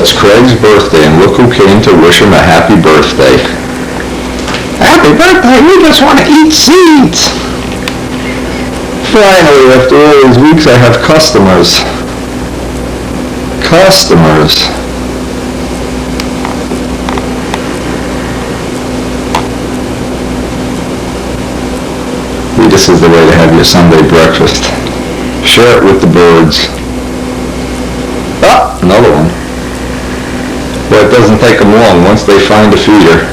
it's Craig's birthday, and look who came to wish him a happy birthday. Happy birthday, we just want to eat seeds. Finally, after all these weeks, I have customers. Customers. This is the way to have your Sunday breakfast. Share it with the birds. Ah, another one. Well, it doesn't take them long once they find a feeder.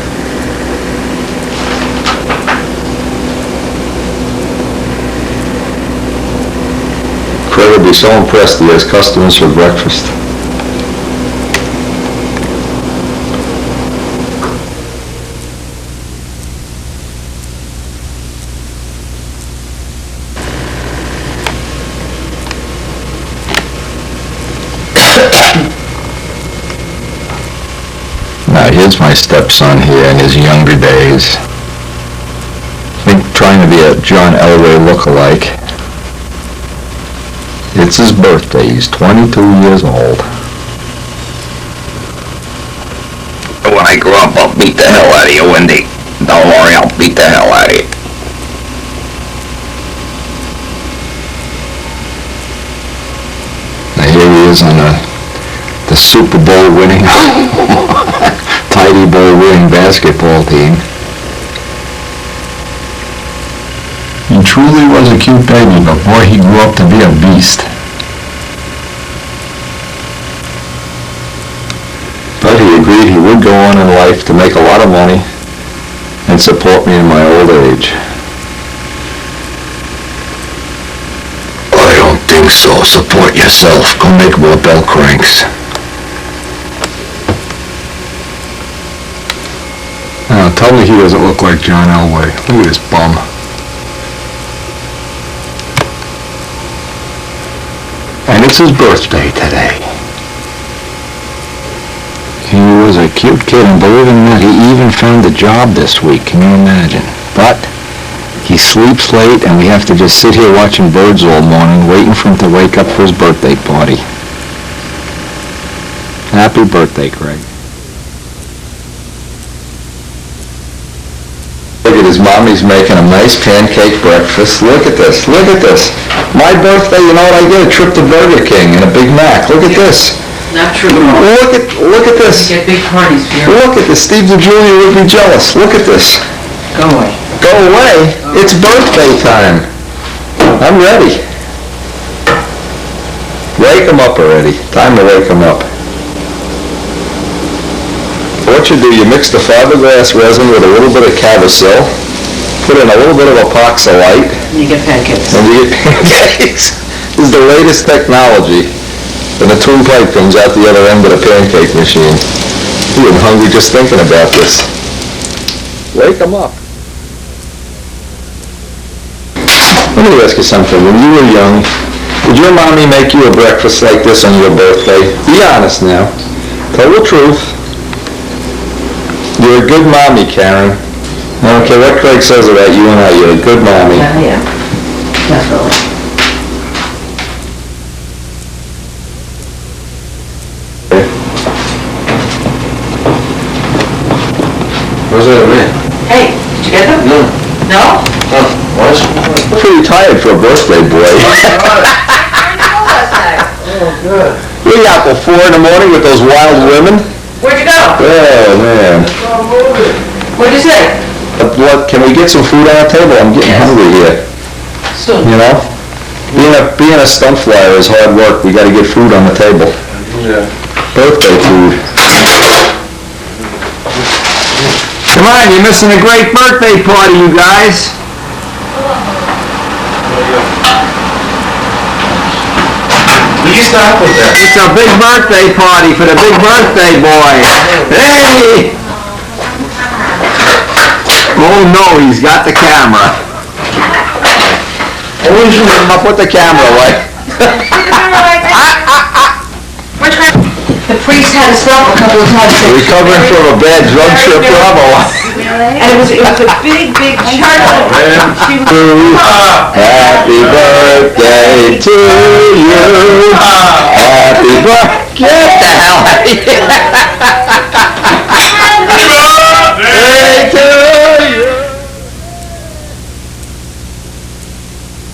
Craig will be so impressed he has customers for breakfast. Now here's my stepson here in his younger days. Trying to be a John Elway look-alike. It's his birthday. He's 22 years old. When I grow up, I'll beat the hell out of you, Wendy. Don't worry, I'll beat the hell out of you. Now here he is on the Super Bowl winning, Tidy Bowl winning basketball team. He truly was a cute baby, but boy, he grew up to be a beast. But he agreed he would go on in life to make a lot of money and support me in my old age. I don't think so. Support yourself. Go make more bell cranks. Now, tell me he doesn't look like John Elway. Look at this bum. And it's his birthday today. He was a cute kid, and believe it or not, he even found a job this week. Can you imagine? But he sleeps late, and we have to just sit here watching birds all morning, waiting for him to wake up for his birthday party. Happy birthday, Craig. Look at his mommy's making a nice pancake breakfast. Look at this. Look at this. My birthday, you know what I get? A trip to Burger King and a Big Mac. Look at this. Not true. Look at this. You get big parties for your... Look at this. Steve and Julia would be jealous. Look at this. Go away. Go away. It's birthday time. I'm ready. Wake them up already. Time to wake them up. What you do, you mix the fiberglass resin with a little bit of Cavasil, put in a little bit of epoxylite. You get pancakes. And you get pancakes. This is the latest technology. And the tune pipe comes out the other end of the pancake machine. I'm getting hungry just thinking about this. Wake them up. Let me ask you something. When you were young, did your mommy make you a breakfast like this on your birthday? Be honest now. Tell the truth. You're a good mommy, Karen. I don't care what Craig says about you and I. You're a good mommy. Yeah, definitely. Where's that man? Hey, did you get them? No. No? Oh, what? I'm pretty tired for a birthday boy. Oh, good. We out till 4 in the morning with those wild women. Where'd you go? Oh, man. What'd you say? What, can we get some food on the table? I'm getting hungry here. Soon. You know? Being a stunt flyer is hard work. We got to get food on the table. Yeah. Birthday food. Come on, you're missing a great birthday party, you guys. Will you stop with that? It's a big birthday party for the big birthday boy. Hey! Oh no, he's got the camera. I'll put the camera away. The priest had to stop a couple of times. Recovering from a bad drug trip, Bravo. And it was a big chocolate. She was, Happy birthday to you. Happy birthday. Get the hell out of here. Happy birthday to you.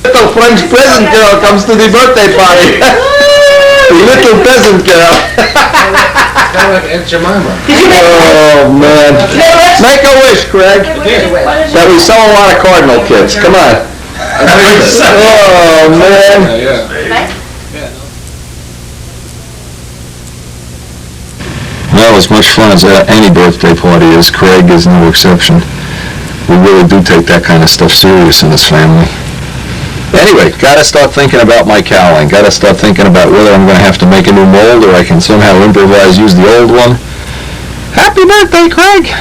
Little French peasant girl comes to the birthday party. The little peasant girl. Kind of like Aunt Jemima. Oh, man. Make a wish, Craig. That we sell a lot of cardinal kits. Come on. Oh, man. Yeah. Well, as much fun as any birthday party is, Craig is no exception. We really do take that kind of stuff serious in this family. Anyway, gotta start thinking about my cowling. Gotta start thinking about whether I'm gonna have to make a new mold or I can somehow improvise, use the old one. Happy birthday, Craig!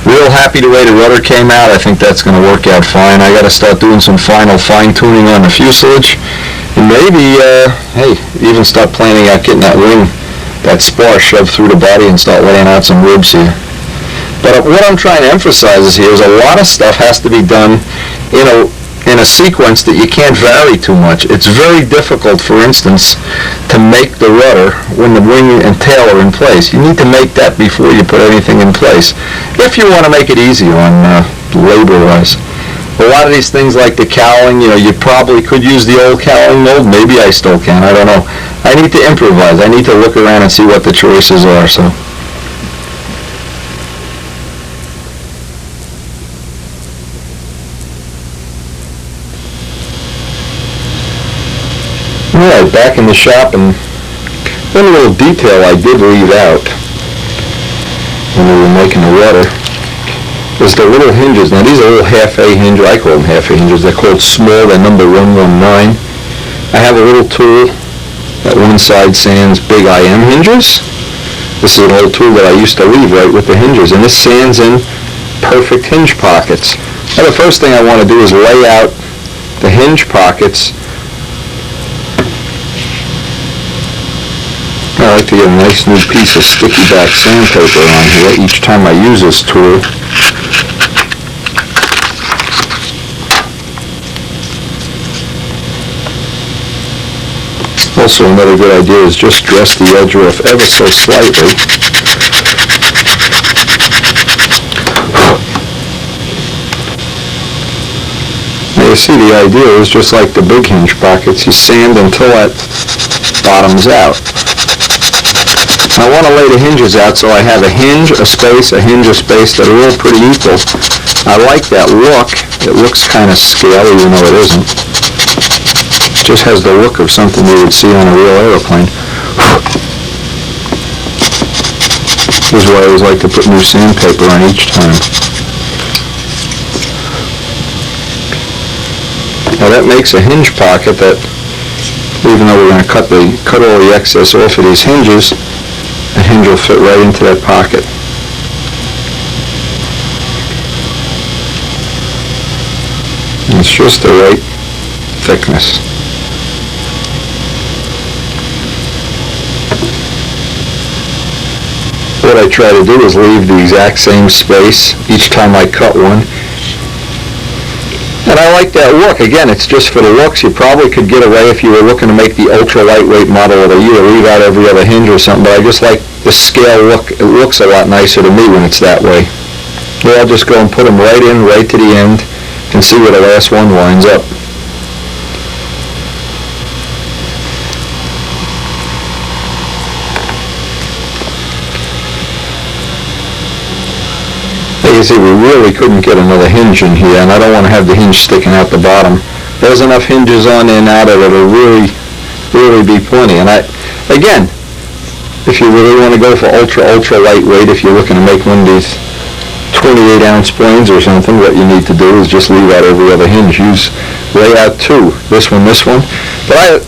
Real happy the way the rudder came out. I think that's gonna work out fine. I gotta start doing some final fine-tuning on the fuselage. And maybe, hey, even start planning out getting that wing, that spar shoved through the body and start laying out some ribs here. But what I'm trying to emphasize is here is a lot of stuff has to be done in a sequence that you can't vary too much. It's very difficult, for instance, to make the rudder when the wing and tail are in place. You need to make that before you put anything in place, if you want to make it easy on labor-wise. A lot of these things like the cowling, you probably could use the old cowling mold. Maybe I still can. I don't know. I need to improvise. I need to look around and see what the choices are. So. Alright, back in the shop, and one little detail I did leave out when we were making the rudder was the little hinges. Now these are little half-A hinges. I call them half-A hinges. They're called small. They're number 119. I have a little tool that one side sands big IM hinges. This is an old tool that I used to leave right with the hinges, and this sands in perfect hinge pockets. Now the first thing I want to do is lay out the hinge pockets. I like to get a nice new piece of sticky back sandpaper on here each time I use this tool. Also, another good idea is just dress the edge off ever so slightly. Now you see, the idea is just like the big hinge pockets, you sand until that bottoms out. I want to lay the hinges out so I have a hinge, a space, a hinge, a space that are all pretty equal. I like that look. It looks kind of scary, even though it isn't. It just has the look of something you would see on a real airplane. This is why I always like to put new sandpaper on each time. Now that makes a hinge pocket that, even though we're going to cut all the excess off of these hinges, the hinge will fit right into that pocket. And it's just the right thickness. What I try to do is leave the exact same space each time I cut one. And I like that look. Again, it's just for the looks. You probably could get away if you were looking to make the ultra lightweight model of the year, leave out every other hinge or something, but I just like the scale look. It looks a lot nicer to me when it's that way. Here I'll just go and put them right in, right to the end, and see where the last one winds up. You see, we really couldn't get another hinge in here, and I don't want to have the hinge sticking out the bottom. There's enough hinges on there now that it'll really be plenty. And again, if you really want to go for ultra lightweight, if you're looking to make one of these 28-ounce planes or something, what you need to do is just leave out every other hinge. Lay out two, this one. But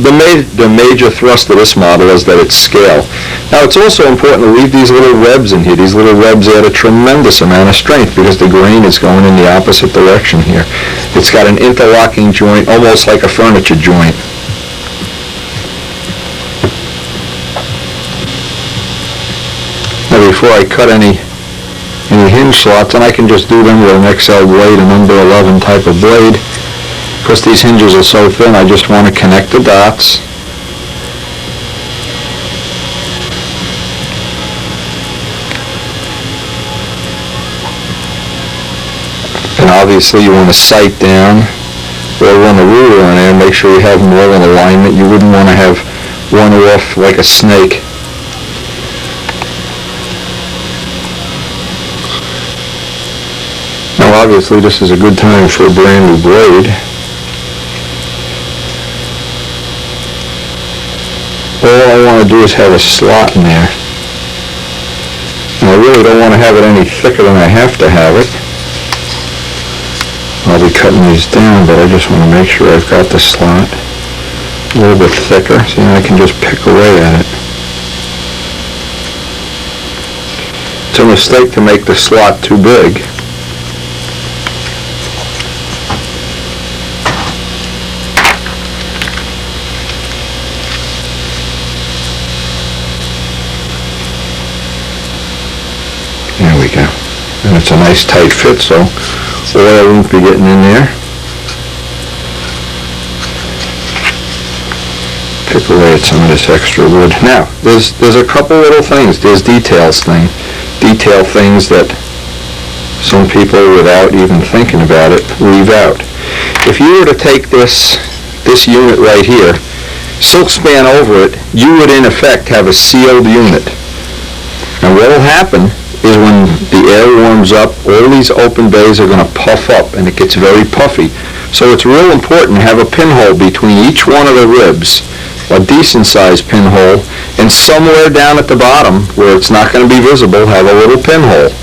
the major thrust of this model is that it's scale. Now it's also important to leave these little webs in here. These little webs add a tremendous amount of strength because the grain is going in the opposite direction here. It's got an interlocking joint, almost like a furniture joint. Now before I cut any the hinge slots, and I can just do them with an XL blade, a number 11 type of blade. Because these hinges are so thin, I just want to connect the dots. And obviously you want to sight down or run a ruler on there and make sure you have them all in alignment. You wouldn't want to have one off like a snake. Now obviously this is a good time for a brand new blade. All I want to do is have a slot in there. And I really don't want to have it any thicker than I have to have it. I'll be cutting these down, but I just want to make sure I've got the slot a little bit thicker, so I can just pick away at it. It's a mistake to make the slot too big. There we go. And it's a nice tight fit, so oil won't be getting in there. Pick away at some of this extra wood. Now, there's a couple little things. There's detail things that some people, without even thinking about it, leave out. If you were to take this unit right here, silk span over it, you would in effect have a sealed unit. And what will happen is when the air warms up, all these open bays are going to puff up and it gets very puffy. So it's real important to have a pinhole between each one of the ribs, a decent sized pinhole, and somewhere down at the bottom where it's not going to be visible, have a little pinhole.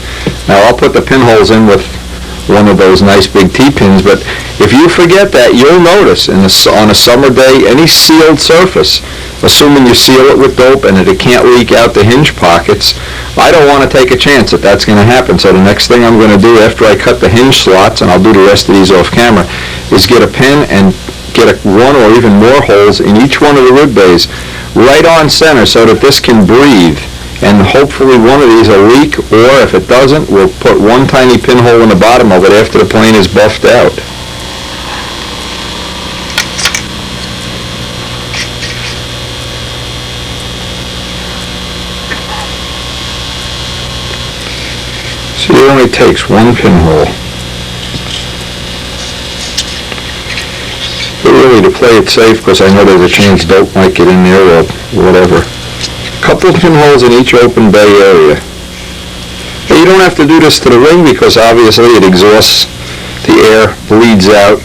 Now I'll put the pinholes in with one of those nice big T-pins, but if you forget that, you'll notice on a summer day, any sealed surface, assuming you seal it with dope and that it can't leak out the hinge pockets, I don't want to take a chance that that's going to happen. So the next thing I'm going to do after I cut the hinge slots, and I'll do the rest of these off camera, is get a pin and get one or even more holes in each one of the rib bays right on center so that this can breathe. And hopefully one of these will leak, or if it doesn't, we'll put one tiny pinhole in the bottom of it after the plane is buffed out. See, it only takes one pinhole. But really, to play it safe, because I know there's a chance dope might get in there or whatever, couple pinholes in each open bay area. Now, you don't have to do this to the ring because obviously it exhausts, the air bleeds out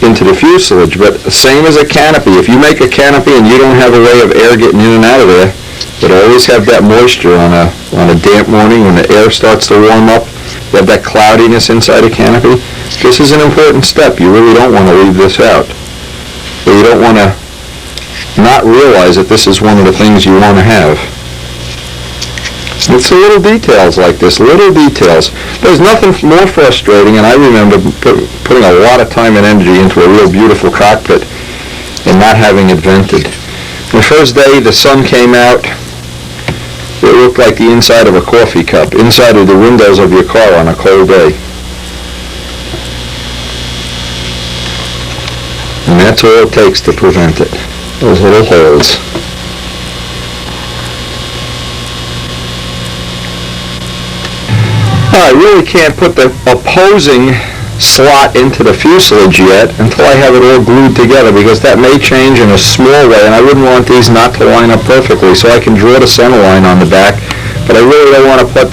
into the fuselage, but same as a canopy. If you make a canopy and you don't have a way of air getting in and out of there, but always have that moisture on a damp morning when the air starts to warm up. You have that cloudiness inside a canopy. This is an important step. You really don't want to leave this out. But you don't want to not realize that this is one of the things you want to have. It's the little details like this, little details. There's nothing more frustrating, and I remember putting a lot of time and energy into a real beautiful cockpit and not having it vented. The first day the sun came out, it looked like the inside of a coffee cup, inside of the windows of your car on a cold day. And that's all it takes to prevent it, those little holes. I really can't put the opposing slot into the fuselage yet until I have it all glued together, because that may change in a small way, and I wouldn't want these not to line up perfectly, so I can draw the center line on the back, but I really don't want to cut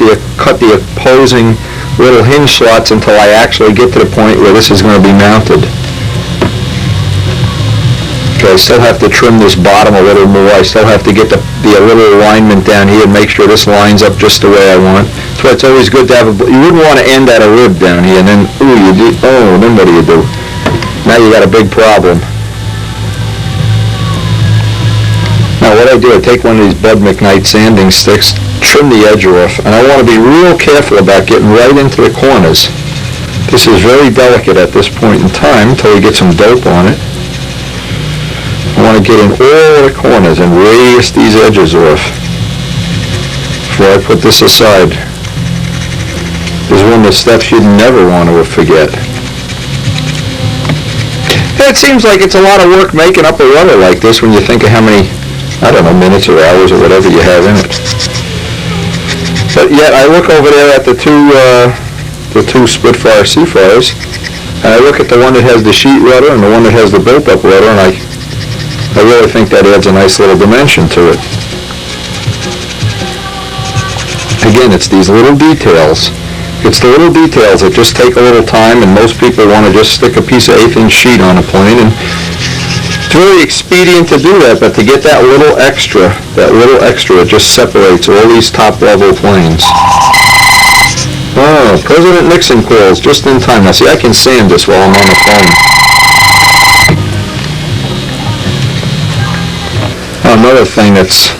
the opposing little hinge slots until I actually get to the point where this is going to be mounted. Okay, I still have to trim this bottom a little more. I still have to get the little alignment down here and make sure this lines up just the way I want. That's why it's always good to have you wouldn't want to end at a rib down here and then, then what do you do? Now you got a big problem. Now what I do, I take one of these Bud McKnight sanding sticks, trim the edge off, and I want to be real careful about getting right into the corners. This is very delicate at this point in time until we get some dope on it. I want to get in all the corners and radius these edges off before I put this aside. is one of the steps you'd never want to forget. And it seems like it's a lot of work making up a rudder like this when you think of how many, I don't know, minutes or hours or whatever you have in it. But yet I look over there at the two Spitfire Seafires, and I look at the one that has the sheet rudder and the one that has the built-up rudder, and I really think that adds a nice little dimension to it. Again, it's these little details. It's the little details that just take a little time, and most people want to just stick a piece of 1/8" sheet on a plane, and it's really expedient to do that, but to get that little extra, it just separates all these top-level planes. Oh, President Nixon calls just in time. Now, see, I can sand this while I'm on the phone. Another thing that's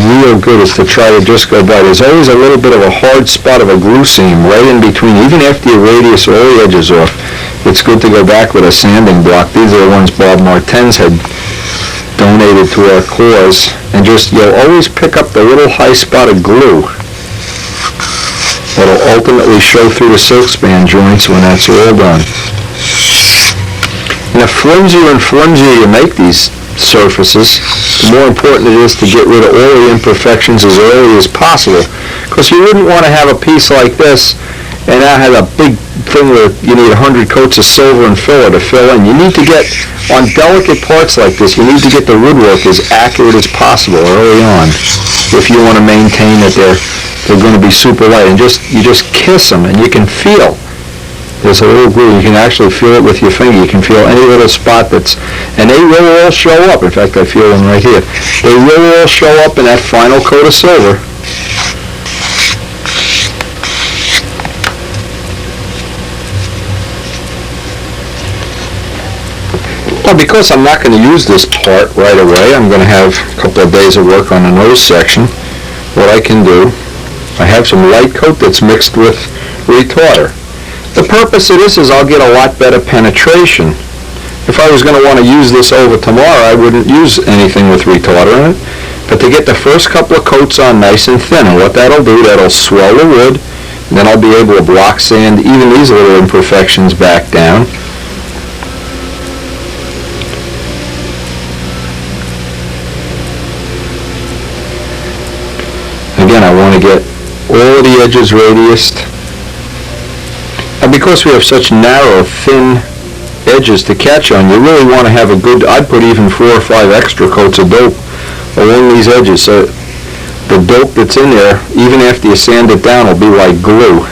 real good is to try to just go by. There's always a little bit of a hard spot of a glue seam right in between. Even after you radius all the edges off, it's good to go back with a sanding block. These are the ones Bob Martens had donated to our cause. And just, you'll always pick up the little high spot of glue that'll ultimately show through the silk span joints when that's all done. And the flimsier and flimsier you make these surfaces, the more important it is to get rid of all the imperfections as early as possible. Because you wouldn't want to have a piece like this and now have a big thing where you need 100 coats of silver and filler to fill in. You need to get, on delicate parts like this, you need to get the woodwork as accurate as possible early on if you want to maintain that they're going to be super light. And you just kiss them and you can feel. There's a little glue. You can actually feel it with your finger. You can feel any little spot and they will all show up. In fact, I feel one right here. They will all show up in that final coat of silver. Well, because I'm not going to use this part right away, I'm going to have a couple of days of work on the nose section. What I can do, I have some light coat that's mixed with retarder. The purpose of this is I'll get a lot better penetration. If I was going to want to use this over tomorrow, I wouldn't use anything with retarder in it. But to get the first couple of coats on nice and thin, and what that'll do, that'll swell the wood, and then I'll be able to block sand even these little imperfections back down. Again, I want to get all the edges radiused. And because we have such narrow, thin edges to catch on, you really want to have a good, I'd put even 4 or 5 extra coats of dope along these edges. So the dope that's in there, even after you sand it down, will be like glue.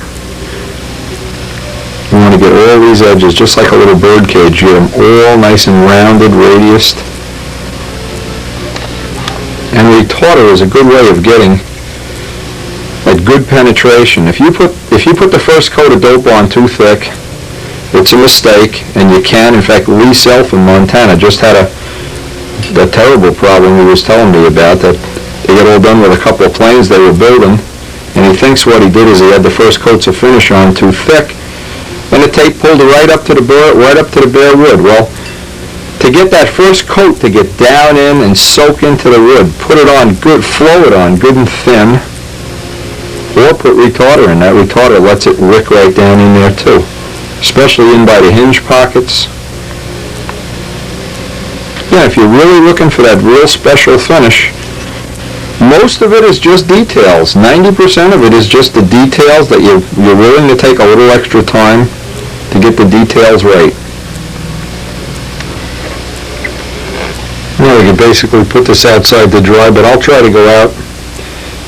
You want to get all these edges, just like a little bird cage. You get them all nice and rounded, radiused. And retarder is a good way of getting that good penetration. If you put the first coat of dope on too thick, it's a mistake, and you can. In fact, Lee Self in Montana just had a terrible problem he was telling me about, that they got all done with a couple of planes they were building, and he thinks what he did is he had the first coats of finish on too thick, and the tape pulled it right up to the bare wood. Well, to get that first coat to get down in and soak into the wood, put it on good, flow it on good and thin, or put retarder in. That retarder lets it wick right down in there too, especially in by the hinge pockets. Yeah, if you're really looking for that real special finish, most of it is just details. 90% of it is just the details that you're willing to take a little extra time to get the details right. Now we can basically put this outside to dry, but I'll try to go out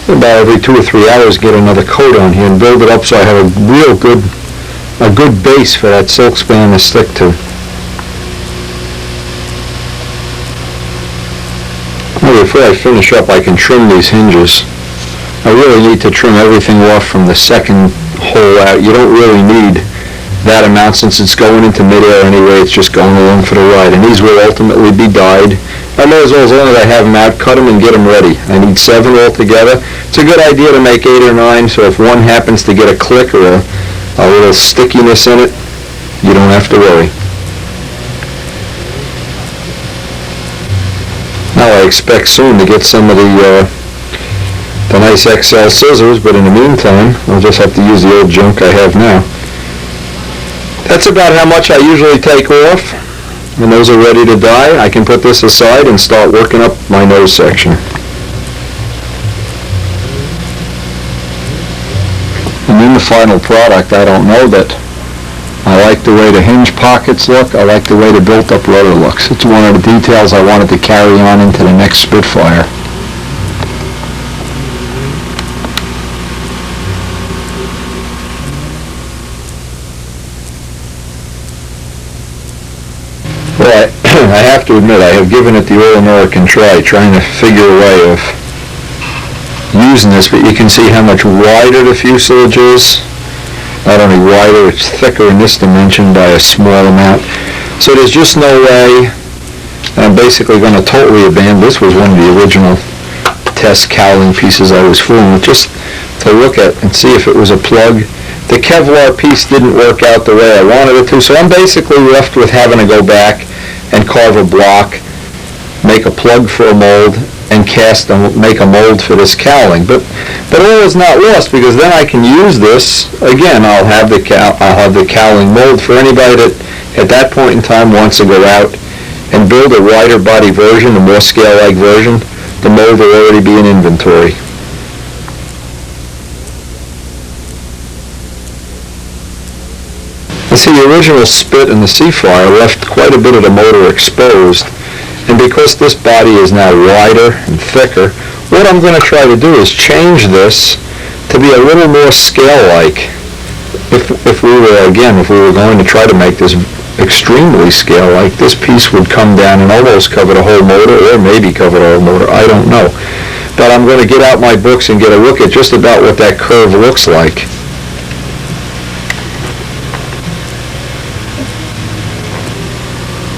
about every 2 or 3 hours, get another coat on here and build it up so I have a good base for that silk span to stick to. Well, before I finish up, I can trim these hinges. I really need to trim everything off from the second hole out. You don't really need that amount since it's going into midair anyway. It's just going along for the ride, and these will ultimately be dyed. I may as long as I have them out, cut them and get them ready. I need 7 altogether. It's a good idea to make 8 or 9, so if one happens to get a click or a little stickiness in it, you don't have to worry. Now I expect soon to get some of the the nice XL scissors, but in the meantime, I'll just have to use the old junk I have now. That's about how much I usually take off. When those are ready to dye, I can put this aside and start working up my nose section. And in the final product, I don't know that I like the way the hinge pockets look. I like the way the built-up rudder looks. It's one of the details I wanted to carry on into the next Spitfire. Well, I have to admit, I have given it the all-American try, trying to figure a way of using this, but you can see how much wider the fuselage is. Not only wider, it's thicker in this dimension by a small amount. So there's just no way. I'm basically going to totally abandon. This was one of the original test cowling pieces I was fooling with, just to look at and see if it was a plug. The Kevlar piece didn't work out the way I wanted it to, so I'm basically left with having to go back and carve a block, make a plug for a mold, and cast and make a mold for this cowling. But all is not lost, because then I can use this again. I'll have the cowling mold for anybody that at that point in time wants to go out and build a wider body version, a more scale-like version. The mold will already be in inventory. See, the original Spit and the Seafire left quite a bit of the motor exposed, and because this body is now wider and thicker, what I'm going to try to do is change this to be a little more scale-like. If we were going to try to make this extremely scale-like, this piece would come down and almost cover the whole motor, or maybe cover the whole motor, I don't know. But I'm going to get out my books and get a look at just about what that curve looks like.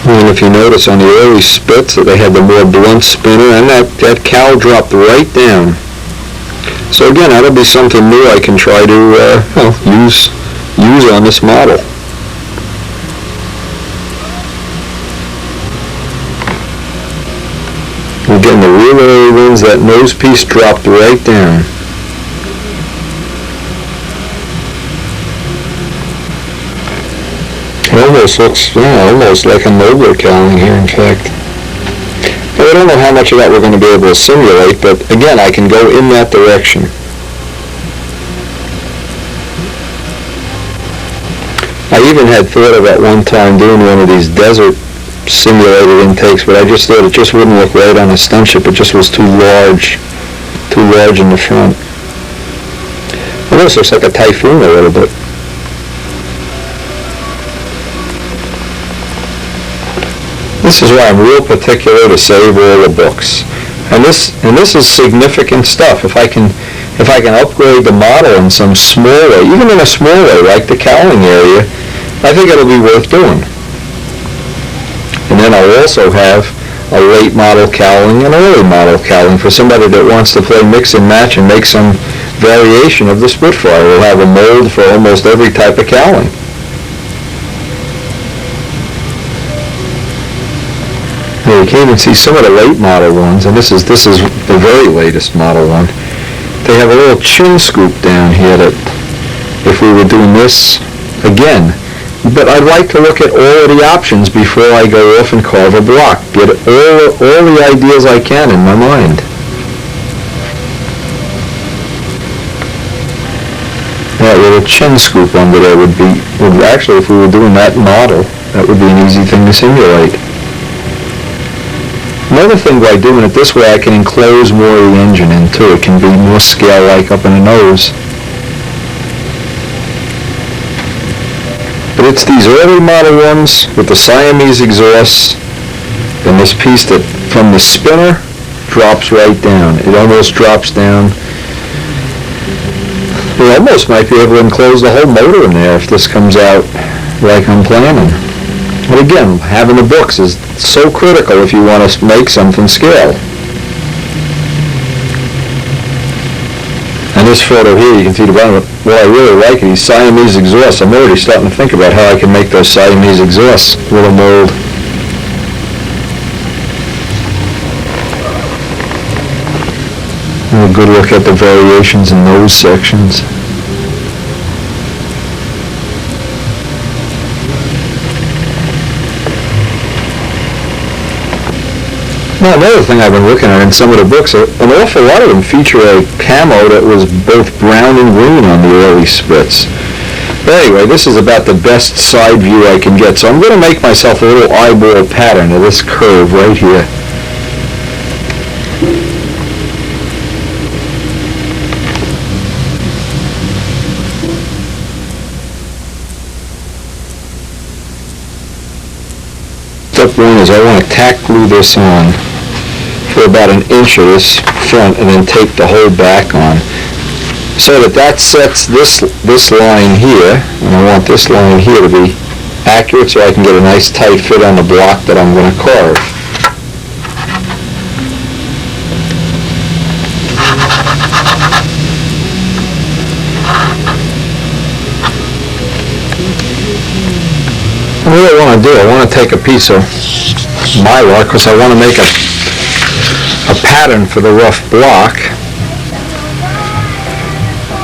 And if you notice on the early Spits that they had the more blunt spinner, and that cowl dropped right down. So again, that'll be something new I can try to use on this model. Again, the real early ones, that nose piece dropped right down. It almost looks, almost like a nobler cowling here, in fact. Now, I don't know how much of that we're going to be able to simulate, but again, I can go in that direction. I even had thought of at one time doing one of these desert simulated intakes, but I just thought it just wouldn't look right on a stunt ship. It just was too large in the front. It almost looks like a Typhoon a little bit. This is why I'm real particular to save all the books, and this is significant stuff. If I can upgrade the model in some small way, even in a small way like the cowling area, I think it'll be worth doing. And then I'll also have a late model cowling and an early model cowling for somebody that wants to play mix and match and make some variation of the Spitfire. We'll have a mold for almost every type of cowling. You can even see some of the late model ones, and this is the very latest model one. They have a little chin scoop down here that, if we were doing this again, but I'd like to look at all of the options before I go off and carve a block. Get all the ideas I can in my mind. That little chin scoop under there would actually, if we were doing that model, that would be an easy thing to simulate. Another thing, by doing it this way, I can enclose more of the engine in too. It can be more scale-like up in the nose. But it's these early model ones with the Siamese exhausts and this piece that from the spinner drops right down. It almost drops down. We almost might be able to enclose the whole motor in there if this comes out like I'm planning. But again, having the books is so critical if you want to make something scale. And this photo here, you can see the bottom. Well, I really like it. These Siamese exhausts. I'm already starting to think about how I can make those Siamese exhausts with a mold. And a good look at the variations in those sections. Now, another thing I've been looking at in some of the books, an awful lot of them feature a camo that was both brown and green on the early Spits. But anyway, this is about the best side view I can get, so I'm going to make myself a little eyeball pattern of this curve right here. Step one is I want to tack glue this on for about an inch of this front and then tape the whole back on, so that sets this line here, and I want this line here to be accurate so I can get a nice tight fit on the block that I'm going to carve. What do I want to do? I want to take a piece of Mylar because I want to make a pattern for the rough block.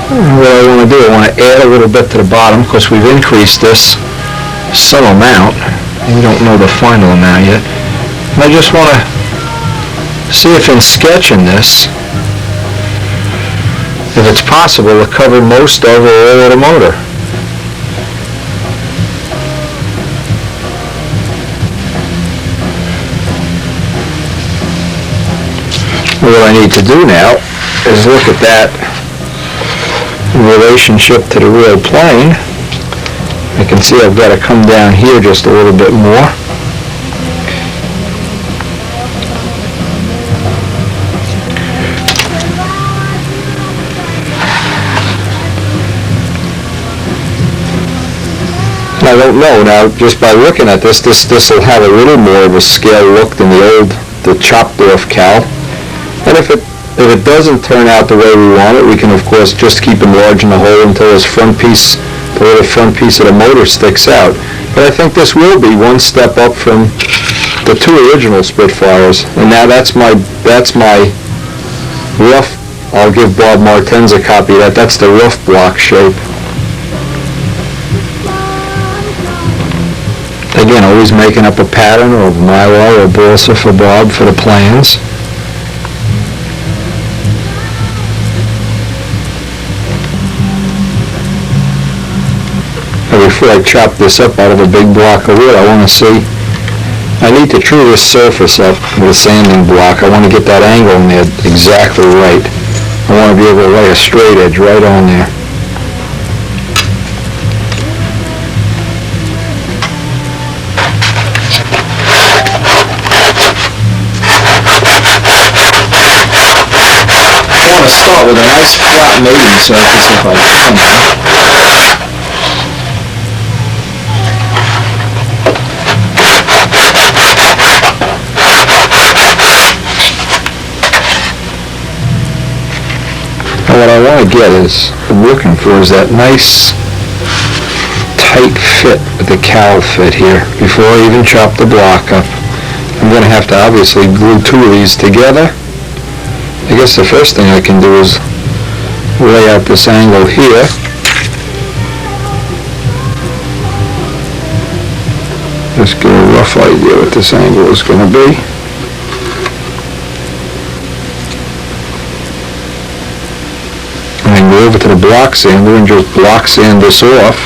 What I want to do, I want to add a little bit to the bottom because we've increased this some amount. We don't know the final amount yet. And I just want to see if in sketching this, if it's possible to cover most of or all of the motor. What I need to do now is look at that in relationship to the real plane. I can see I've got to come down here just a little bit more. I don't know now, just by looking at this will have a little more of a scale look than the chopped off cowl. And if it doesn't turn out the way we want it, we can of course just keep enlarging the hole until the little front piece of the motor sticks out. But I think this will be one step up from the two original Spitfires. And now that's my rough. I'll give Bob Martens a copy of that. That's the rough block shape. Again, always making up a pattern of Mylar or balsa for Bob for the plans. Before I chop this up out of a big block of wood, I want to see, I need to true this surface up with a sanding block. I want to get that angle in there exactly right. I want to be able to lay a straight edge right on there. I want to start with a nice flat mating surface if I can. What I want to get is, I'm looking for is that nice tight fit with the cowl fit here before I even chop the block up. I'm going to have to obviously glue two of these together. I guess the first thing I can do is lay out this angle here. Just get a rough idea what this angle is going to be. And go over to the block sander and just block sand this off.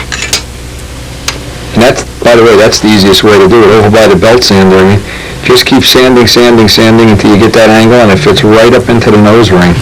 And that's, by the way, that's the easiest way to do it, over by the belt sander. Just keep sanding, sanding, sanding until you get that angle and it fits right up into the nose ring.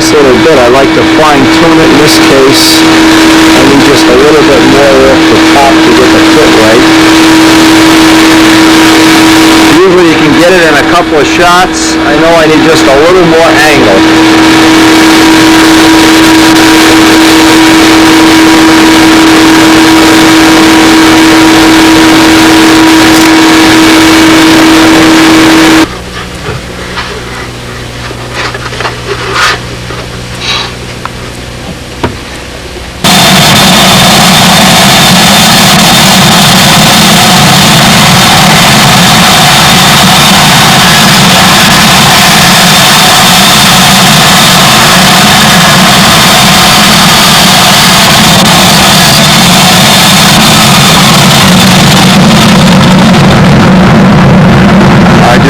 last little bit. I like to fine tune it in this case. I need just a little bit more off the top to get the fit right. Usually you can get it in a couple of shots. I know I need just a little more angle.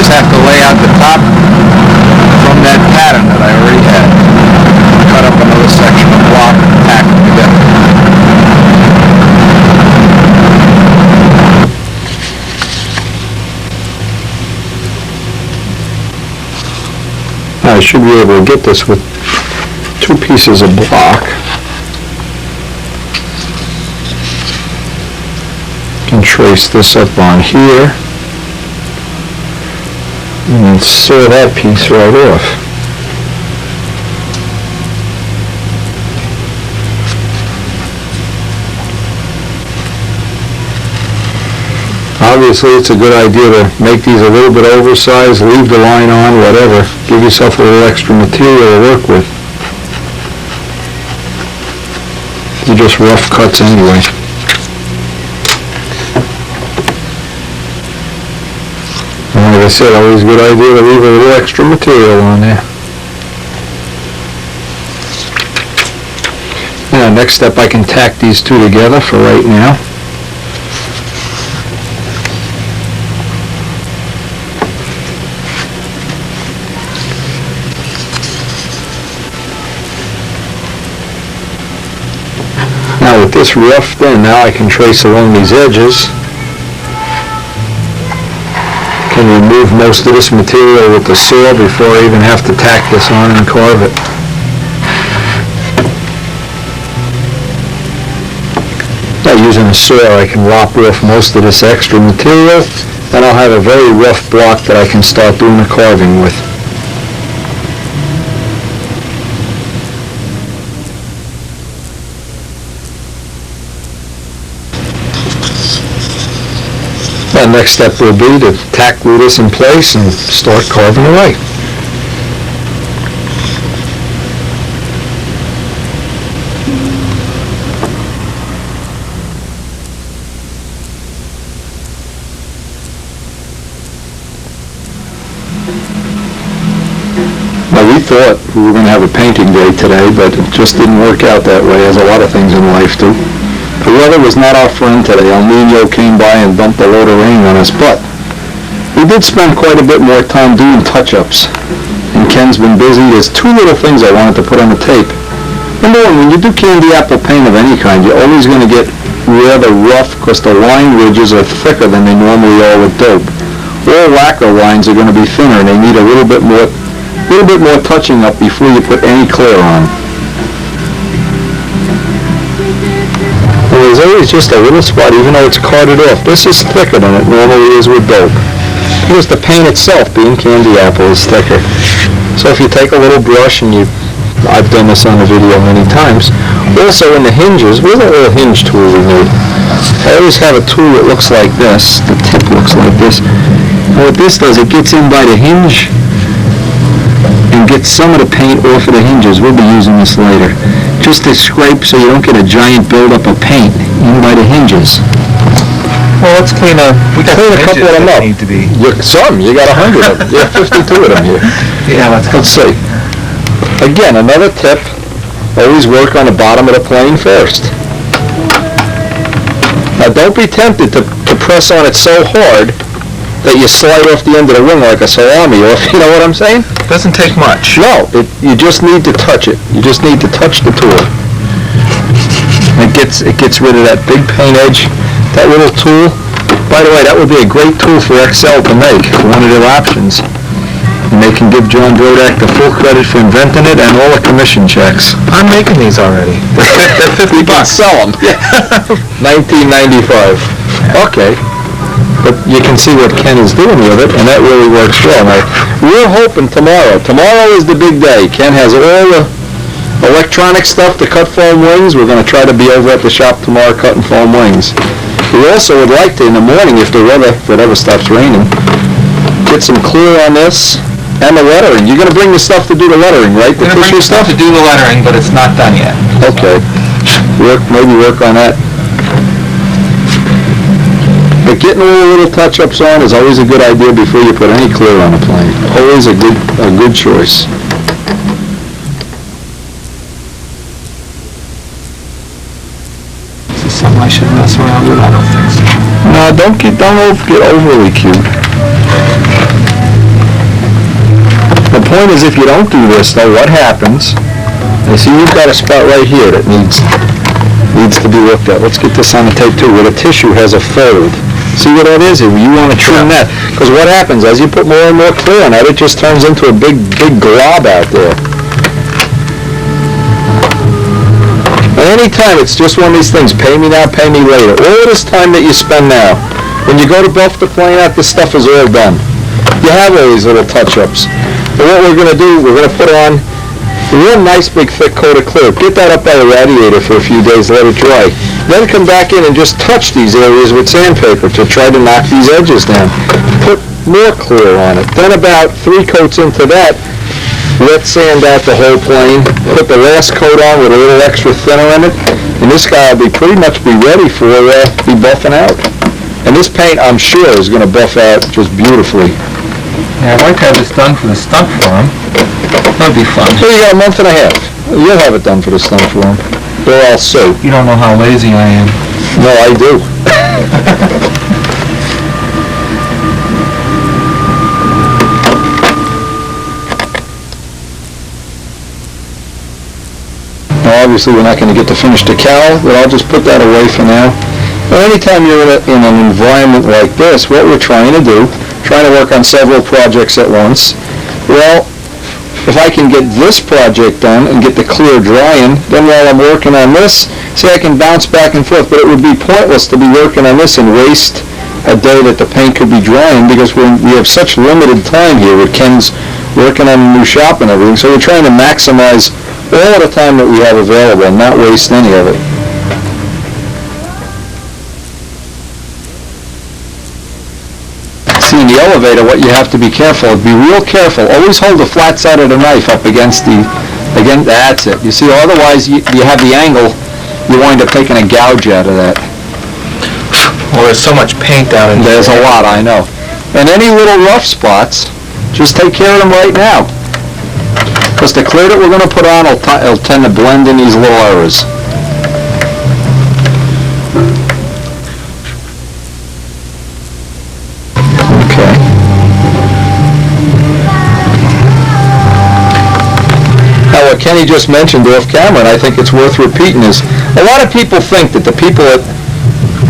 Have to lay out the top from that pattern that I already had. Cut up another section of block and tack them together. I should be able to get this with 2 pieces of block. Can trace this up on here. And then saw that piece right off. Obviously it's a good idea to make these a little bit oversized, leave the line on, whatever. Give yourself a little extra material to work with. They're just rough cuts anyway. Like I said, always a good idea to leave a little extra material on there. Now, next step, I can tack these 2 together for right now. Now, with this roughed in, now I can trace along these edges. Can remove most of this material with the saw before I even have to tack this on and carve it. By using a saw, I can lop off most of this extra material, and I'll have a very rough block that I can start doing the carving with. The next step will be to tack glue this in place and start carving away. Now we thought we were going to have a painting day today, but it just didn't work out that way, as a lot of things in life do. The weather was not our friend today. El Nino came by and dumped a load of rain on us, but we did spend quite a bit more time doing touch-ups. And Ken's been busy. There's 2 little things I wanted to put on the tape. Number 1, when you do candy apple paint of any kind, you're always going to get rather rough because the line ridges are thicker than they normally are with dope. All lacquer lines are going to be thinner, and they need a little bit more touching up before you put any clear on. There's always just a little spot, even though it's carded off. This is thicker than it normally is with dope, because the paint itself, being candy apple, is thicker. So if you take a little brush, and I've done this on the video many times. Also in the hinges, where's that little hinge tool we made? I always have a tool that looks like this. The tip looks like this. And what this does, it gets in by the hinge and gets some of the paint off of the hinges. We'll be using this later. Just to scrape so you don't get a giant buildup of paint in by the hinges. Well, let's clean a couple of them up. Need to be. You got 100 of them. You have 52 of them here. Yeah, let's see. Again, another tip, always work on the bottom of the plane first. Now don't be tempted to press on it so hard that you slide off the end of the wing like a salami off, you know what I'm saying? Doesn't take much. No, you just need to touch it. You just need to touch the tool. It gets rid of that big paint edge. That little tool, by the way, that would be a great tool for Excel to make, one of their options. You make can give John Drodak the full credit for inventing it and all the commission checks. I'm making these already. They're $50. Sell them. 1995. Okay. But you can see what Ken is doing with it, and that really works well. Now, we're hoping tomorrow. Tomorrow is the big day. Ken has all the electronic stuff to cut foam wings. We're going to try to be over at the shop tomorrow cutting foam wings. We also would like to, in the morning, if the weather, if it ever stops raining, get some clear on this and the lettering. You're going to bring the stuff to do the lettering, right? The tissue stuff? To do the lettering, but it's not done yet. Okay. Maybe work on that. But getting all the little touch-ups on is always a good idea before you put any clear on a plane. Always a good choice. Is this something I should mess around with? I don't think so. No, don't get overly cute. The point is, if you don't do this, though, what happens? You see, you've got a spot right here that needs to be looked at. Let's get this on the tape too, where the tissue has a fold. See what that is? You want to trim that. Because what happens, as you put more and more clear on that, it just turns into a big glob out there. And anytime, it's just one of these things, pay me now, pay me later. All this time that you spend now, when you go to buff the plane out, this stuff is all done. You have all these little touch-ups. But what we're going to do, we're going to put on a real nice big thick coat of clear. Get that up by the radiator for a few days, let it dry. Then come back in and just touch these areas with sandpaper to try to knock these edges down. Put more clear on it. Then about 3 coats into that, wet sand out the whole plane. Put the last coat on with a little extra thinner in it. And this guy will pretty much be ready for be buffing out. And this paint, I'm sure, is going to buff out just beautifully. Yeah, I'd like to have this done for the stunt form. That'd be fun. So you got a month and a half. You'll have it done for the stunt form. They're all soap. You don't know how lazy I am. No, I do. Now, obviously, we're not going to get to finish the cowl, but I'll just put that away for now. But anytime you're in an environment like this, what we're trying to do, trying to work on several projects at once, well, if I can get this project done and get the clear drying, then while I'm working on this, see, I can bounce back and forth, but it would be pointless to be working on this and waste a day that the paint could be drying because we have such limited time here with Ken's working on the new shop and everything, so we're trying to maximize all the time that we have available and not waste any of it. In the elevator, what you have to be careful of, be real careful, always hold the flat side of the knife up against that's it. You see, otherwise you have the angle, you wind up taking a gouge out of that. Well, there's so much paint down in There's a lot, I know. And any little rough spots, just take care of them right now. Because the clear that we're going to put on will tend to blend in these little errors. What Kenny just mentioned off camera, and I think it's worth repeating, is a lot of people think that the people that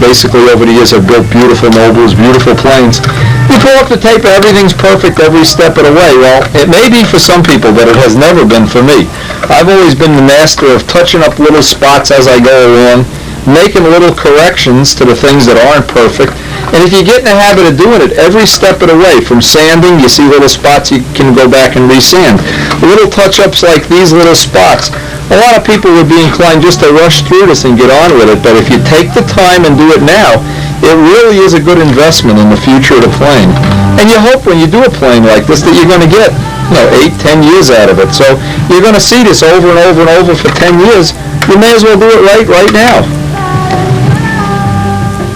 basically over the years have built beautiful mobiles, beautiful planes, you pull up the tape and everything's perfect every step of the way. Well, it may be for some people, but it has never been for me. I've always been the master of touching up little spots as I go along, making little corrections to the things that aren't perfect. And if you get in the habit of doing it every step of the way, from sanding, you see little spots you can go back and resand. Little touch-ups like these little spots. A lot of people would be inclined just to rush through this and get on with it, but if you take the time and do it now, it really is a good investment in the future of the plane. And you hope when you do a plane like this that you're going to get, 8-10 years out of it. So you're going to see this over and over and over for 10 years. You may as well do it right now.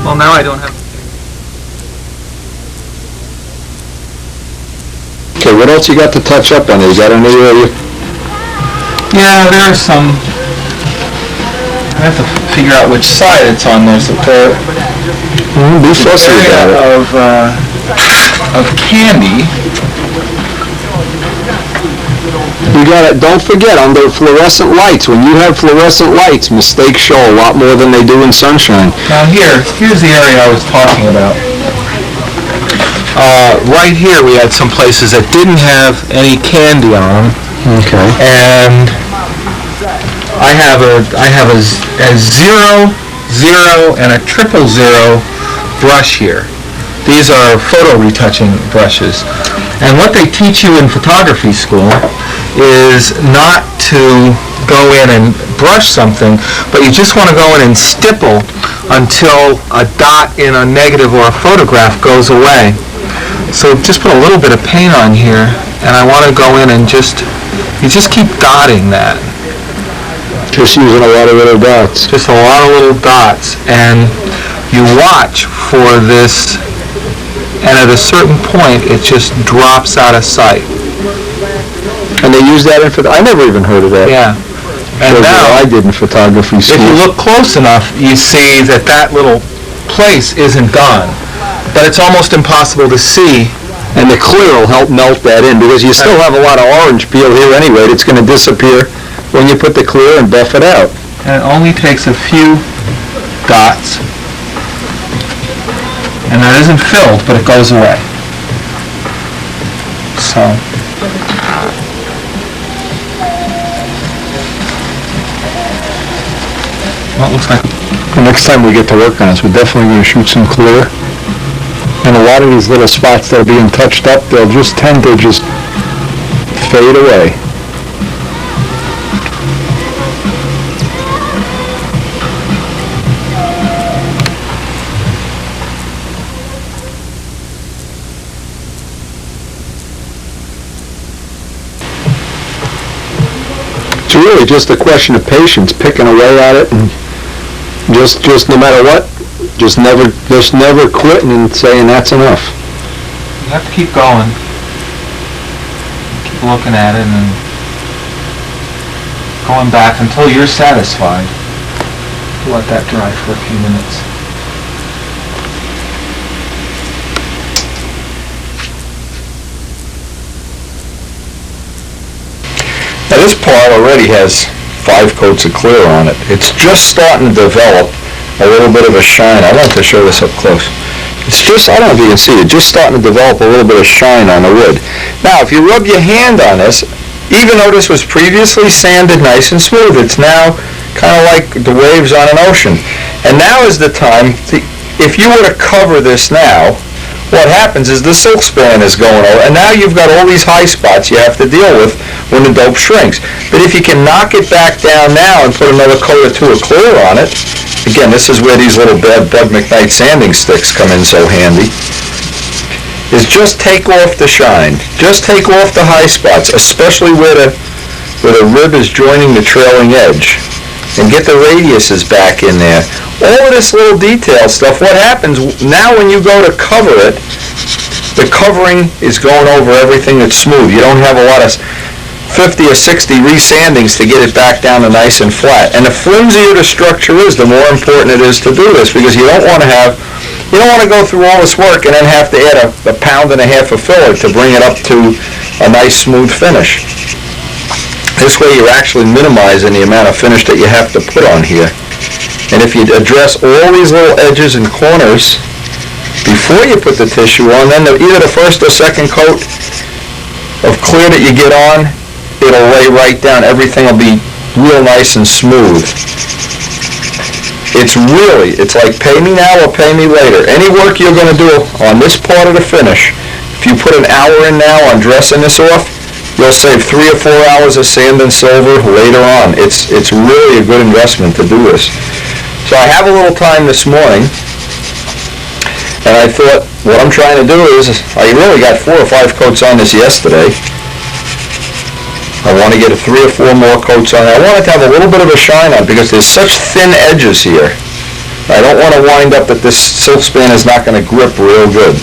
Well, now I don't have... Okay, what else you got to touch up on there? You got any area? Yeah, there are some... I have to figure out which side it's on there. So Be fussy about it. Of candy. You got it. Don't forget, under fluorescent lights, when you have fluorescent lights, mistakes show a lot more than they do in sunshine. Now here's the area I was talking about. Right here, we had some places that didn't have any candy on them, Okay. and I have a 0, 0, and a 000 brush here. These are photo retouching brushes. And what they teach you in photography school is not to go in and brush something, but you just want to go in and stipple until a dot in a negative or a photograph goes away. So just put a little bit of paint on here, and I want to go in and you just keep dotting that. Just using a lot of little dots. Just a lot of little dots, and you watch for this, and at a certain point it just drops out of sight. And they use that in I never even heard of that. Yeah. And Shows you now, what I did in photography if you school. look close enough, you see that that little place isn't gone, but it's almost impossible to see. And the clear will help melt that in, because you still have a lot of orange peel here anyway. It's going to disappear when you put the clear and buff it out. And it only takes a few dots, and that isn't filled, but it goes away. So. Well, it looks like The next time we get to work on this, we're definitely going to shoot some clear. And a lot of these little spots that are being touched up, they'll just tend to just fade away. It's really just a question of patience, picking away at it, and just no matter what, just never quitting and saying that's enough. you have to keep going. Keep looking at it and going back until you're satisfied. Let that dry for a few minutes. Now this part already has 5 coats of clear on it. It's just starting to develop a little bit of a shine. I'd like to show this up close. It's just, I don't know if you can see it, just starting to develop a little bit of shine on the wood. Now if you rub your hand on this, even though this was previously sanded nice and smooth, it's now kind of like the waves on an ocean. And now is the time, if you were to cover this now, what happens is the silk span is going over, and now you've got all these high spots you have to deal with when the dope shrinks. But if you can knock it back down now and put another coat or 2 of clear on it, again, this is where these little Bud McKnight sanding sticks come in so handy, is just take off the shine. Just take off the high spots, especially where the rib is joining the trailing edge, and get the radiuses back in there. All of this little detail stuff, what happens now when you go to cover it, the covering is going over everything that's smooth. You don't have a lot of 50 or 60 resandings to get it back down to nice and flat. And the flimsier the structure is, the more important it is to do this, because you don't want to go through all this work and then have to add a pound and a half of filler to bring it up to a nice smooth finish. This way you're actually minimizing the amount of finish that you have to put on here. And if you address all these little edges and corners before you put the tissue on, then either the first or second coat of clear that you get on, it'll lay right down. Everything will be real nice and smooth. It's like pay me now or pay me later. Any work you're going to do on this part of the finish, if you put an hour in now on dressing this off, you'll save 3 or 4 hours of sand and silver later on. It's really a good investment to do this. So I have a little time this morning, and I thought what I'm trying to do is, I really got 4 or 5 coats on this yesterday. I want to get 3 or 4 more coats on it. I want it to have a little bit of a shine on it because there's such thin edges here. I don't want to wind up that this silk span is not going to grip real good.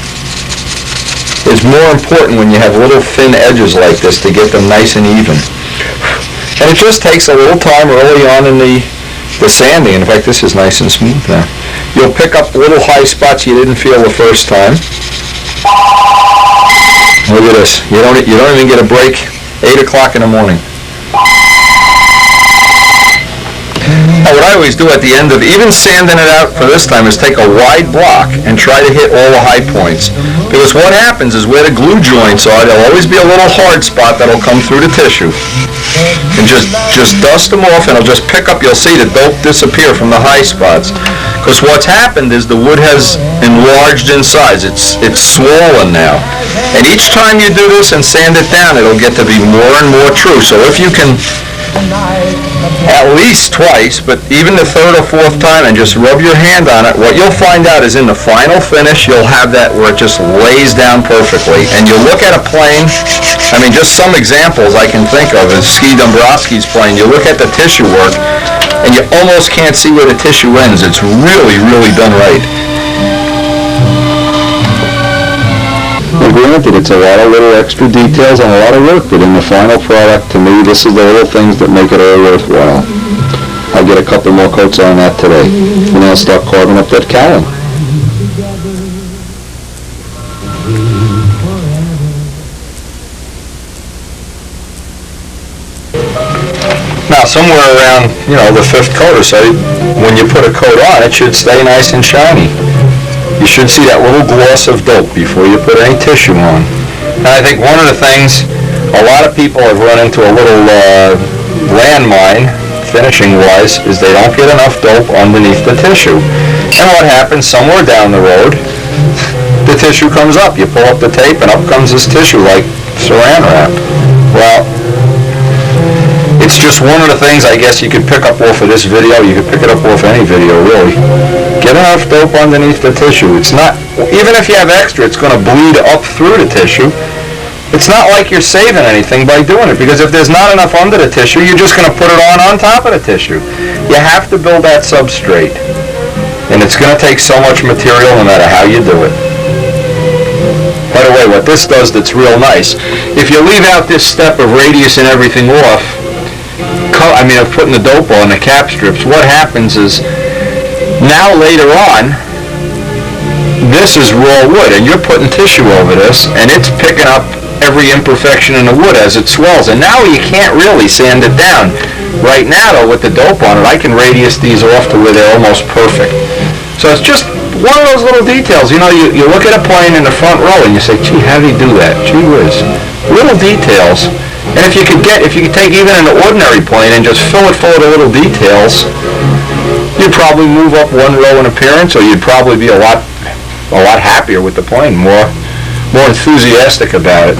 It's more important when you have little thin edges like this to get them nice and even. And it just takes a little time early on in the sanding. In fact, this is nice and smooth now. You'll pick up little high spots you didn't feel the first time. Look at this. You don't even get a break. 8 o'clock in the morning. Now, what I always do at the end of even sanding it out for this time is take a wide block and try to hit all the high points. Because what happens is where the glue joints are, there'll always be a little hard spot that'll come through the tissue. And just dust them off, and it'll just pick up. You'll see the dope disappear from the high spots. Because what's happened is the wood has enlarged in size. It's swollen now. And each time you do this and sand it down, it'll get to be more and more true. So if you can, at least twice, but even the third or fourth time, and just rub your hand on it, what you'll find out is in the final finish, you'll have that where it just lays down perfectly. And you'll look at a plane, I mean, just some examples I can think of is Ski Dombrowski's plane. You look at the tissue work, and you almost can't see where the tissue ends. It's really, really done right. Well, granted, it's a lot of little extra details and a lot of work, but in the final product, to me, this is the little things that make it all worthwhile. I'll get a couple more coats on that today, and I'll start carving up that cowling. Now, somewhere around, the fifth coat or so, when you put a coat on, it should stay nice and shiny. You should see that little gloss of dope before you put any tissue on. And I think one of the things a lot of people have run into a little landmine, finishing-wise, is they don't get enough dope underneath the tissue. And what happens, somewhere down the road, the tissue comes up. You pull up the tape and up comes this tissue like saran wrap. Well, it's just one of the things I guess you could pick up off of this video. You could pick it up off any video, really. Get enough dope underneath the tissue. It's not, even if you have extra, it's going to bleed up through the tissue. It's not like you're saving anything by doing it, because if there's not enough under the tissue, you're just going to put it on top of the tissue. You have to build that substrate. And it's going to take so much material no matter how you do it. By the way, what this does that's real nice, if you leave out this step of radius and everything off, of putting the dope on the cap strips, what happens is, now later on, this is raw wood, and you're putting tissue over this, and it's picking up every imperfection in the wood as it swells, and now you can't really sand it down. Right now, though, with the dope on it, I can radius these off to where they're almost perfect. So it's just one of those little details. You look at a plane in the front row, and you say, gee, how did he do that? Gee whiz. Little details. And if you could take even an ordinary plane and just fill it full of the little details, you'd probably move up one row in appearance, or you'd probably be a lot happier with the plane, more enthusiastic about it.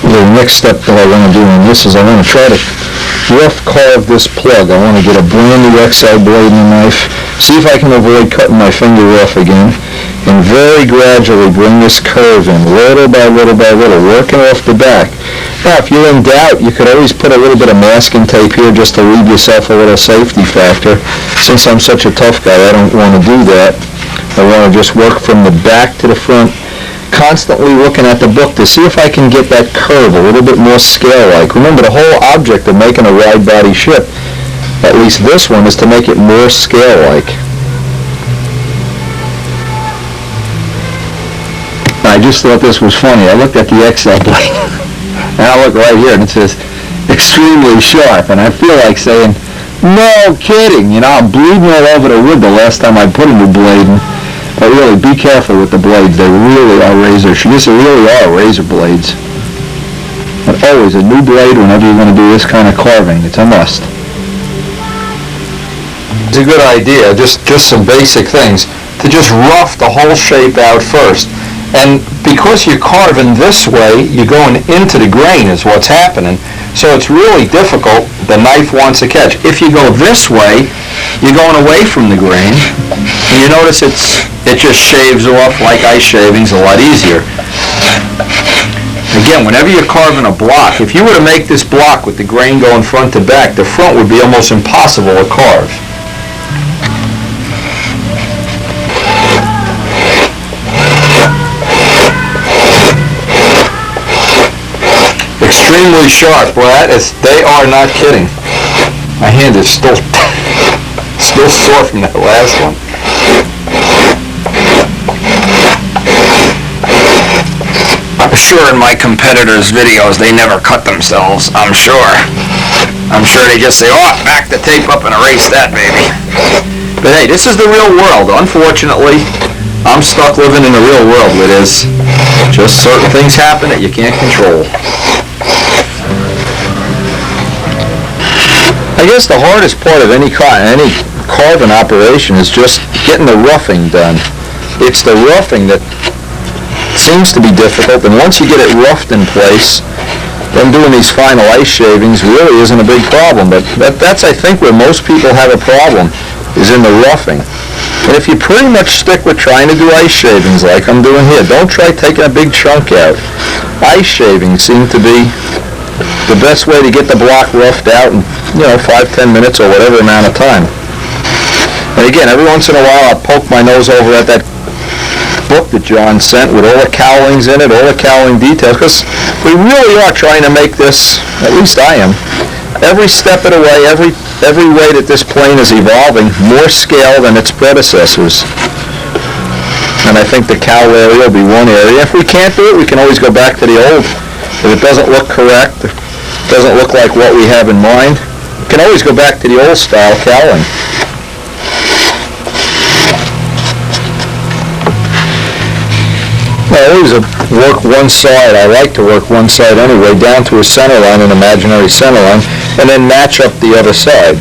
The next step that I want to do on this is I want to try to rough carve this plug. I want to get a brand new XL blade and a knife, see if I can avoid cutting my finger off again, and very gradually bring this curve in, little by little by little, working off the back. Now, if you're in doubt, you could always put a little bit of masking tape here just to leave yourself a little safety factor. Since I'm such a tough guy, I don't want to do that. I want to just work from the back to the front, constantly looking at the book to see if I can get that curve a little bit more scale-like. Remember, the whole object of making a wide-body ship, at least this one, is to make it more scale-like. I just thought this was funny. I looked at the XL blade, and I look right here, and it says, extremely sharp, and I feel like saying, no kidding, I'm bleeding all over the wood the last time I put a new blade in. But really, be careful with the blades. They really are razor. These really are razor blades. But always a new blade whenever you're going to do this kind of carving. It's a must. It's a good idea, just some basic things, to just rough the whole shape out first. And because you're carving this way, you're going into the grain is what's happening. So it's really difficult. The knife wants to catch. If you go this way, you're going away from the grain. And you notice it just shaves off like ice shavings, a lot easier. Again, whenever you're carving a block, if you were to make this block with the grain going front to back, the front would be almost impossible to carve. extremely sharp. Well, they are not kidding. My hand is still sore from that last one. I'm sure in my competitors' videos they never cut themselves, I'm sure. I'm sure they just say, oh, back the tape up and erase that, baby. But hey, this is the real world. Unfortunately, I'm stuck living in the real world where there's just certain things happen that you can't control. I guess the hardest part of any carving operation is just getting the roughing done. It's the roughing that seems to be difficult, and once you get it roughed in place, then doing these final ice shavings really isn't a big problem. But that's, I think, where most people have a problem, is in the roughing. And if you pretty much stick with trying to do ice shavings like I'm doing here, don't try taking a big chunk out. Ice shavings seem to be the best way to get the block roughed out in, 5-10 minutes or whatever amount of time. And again, every once in a while I'll poke my nose over at that book that John sent with all the cowlings in it, all the cowling details, because we really are trying to make this, at least I am, every step of the way, every way that this plane is evolving, more scale than its predecessors. And I think the cowl area will be one area. If we can't do it, we can always go back to the old. If it doesn't look correct, if it doesn't look like what we have in mind, we can always go back to the old style cowling. I always work one side. I like to work one side anyway, down to a center line, an imaginary center line, and then match up the other side.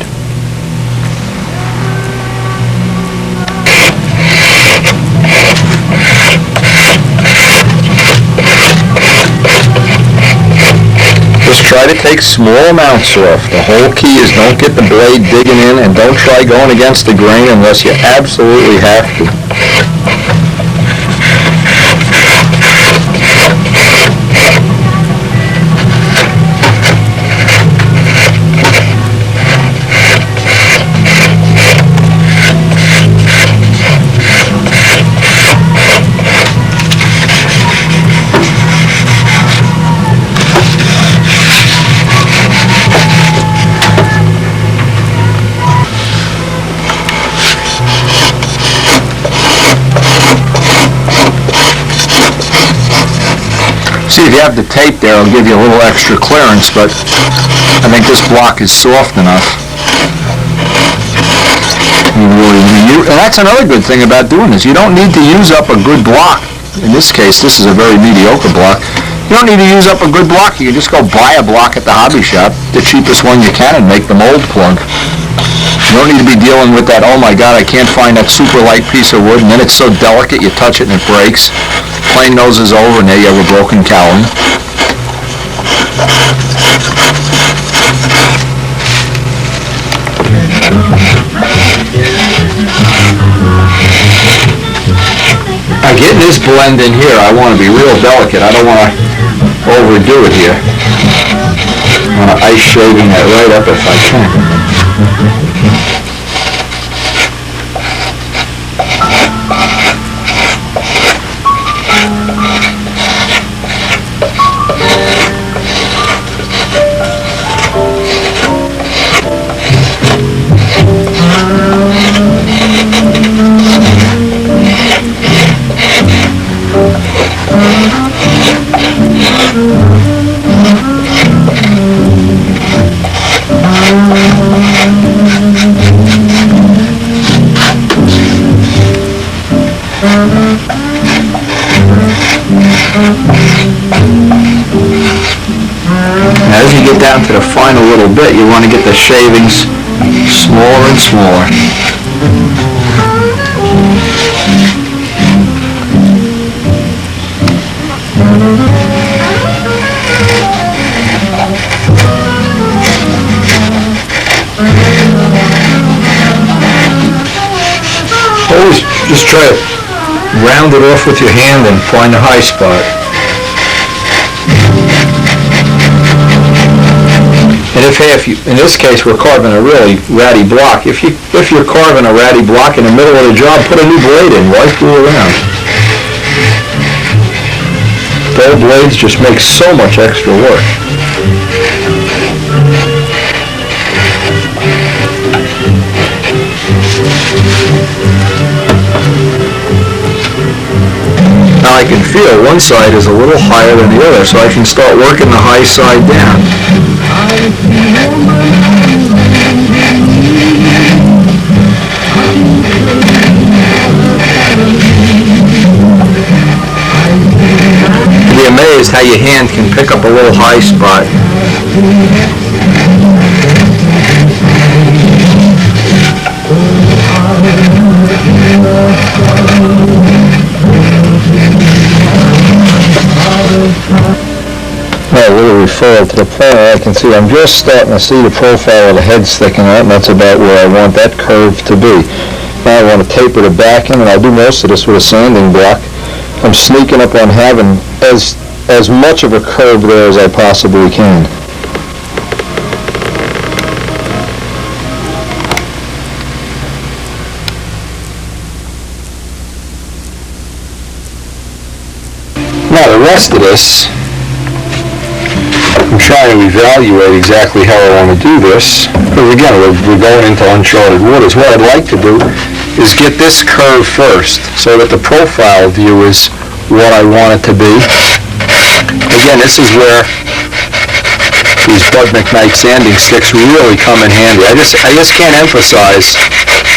Just try to take small amounts off. The whole key is don't get the blade digging in, and don't try going against the grain unless you absolutely have to. See, if you have the tape there, it'll give you a little extra clearance, but I think this block is soft enough. And that's another good thing about doing this. You don't need to use up a good block. In this case, this is a very mediocre block. You don't need to use up a good block. You can just go buy a block at the hobby shop, the cheapest one you can, and make the mold plug. You don't need to be dealing with that, oh my God, I can't find that super light piece of wood, and then it's so delicate, you touch it and it breaks. Plane nose is over, and there you have a broken cowling. Now getting this blend in here, I want to be real delicate. I don't want to overdo it here. I want to ice shaving that right up if I can. As you get down to the final little bit, you want to get the shavings smaller and smaller. Always just try to round it off with your hand and find the high spot. And in this case, we're carving a really ratty block. If you're carving a ratty block in the middle of the job, put a new blade in. Why fool around? Dull blades just make so much extra work. Now I can feel one side is a little higher than the other, so I can start working the high side down. You'd be amazed how your hand can pick up a little high spot. Now, a little referral to the pointer, I can see, I'm just starting to see the profile of the head sticking out, and that's about where I want that curve to be. Now I want to taper the back end, and I'll do most of this with a sanding block. I'm sneaking up on having as much of a curve there as I possibly can. Now the rest of this, I'm trying to evaluate exactly how I want to do this, because again, we're going into uncharted waters. What I'd like to do is get this curve first, so that the profile view is what I want it to be. Again, this is where these Bud McKnight sanding sticks really come in handy. I just can't emphasize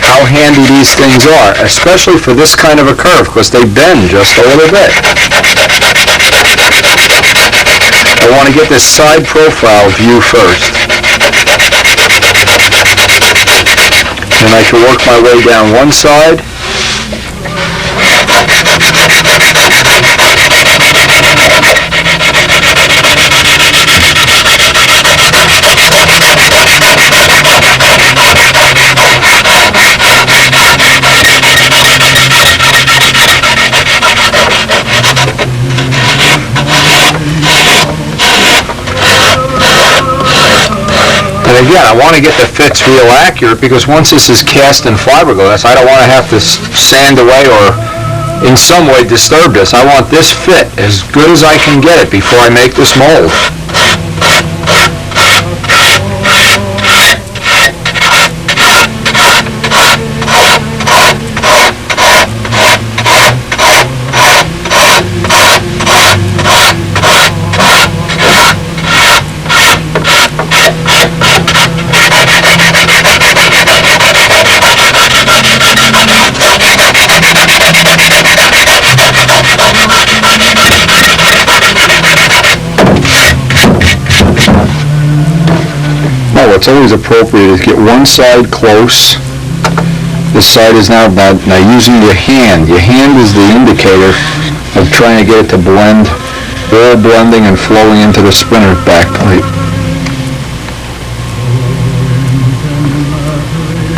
how handy these things are, especially for this kind of a curve, because they bend just a little bit. I want to get this side profile view first. And I can work my way down one side. And again, I want to get the fits real accurate, because once this is cast in fiberglass, I don't want to have to sand away or in some way disturb this. I want this fit as good as I can get it before I make this mold. What's always appropriate is get one side close. This side is now using your hand. Your hand is the indicator of trying to get it to blend, all blending and flowing into the spinner back plate.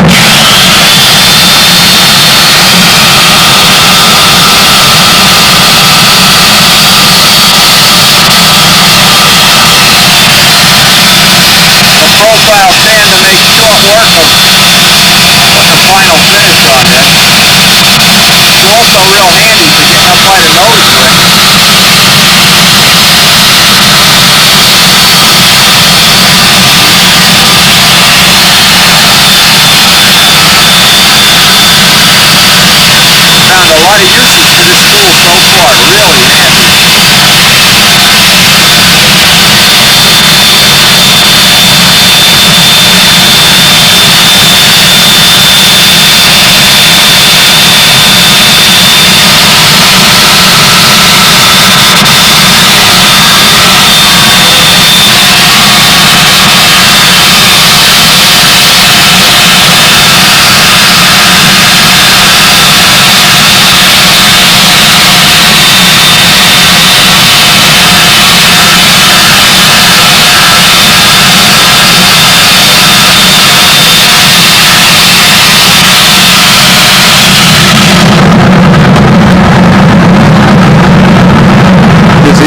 Profile sand to make short work of the final finish on this. It's also real handy for getting up by the nose quick. Found a lot of uses for this tool so far, really handy.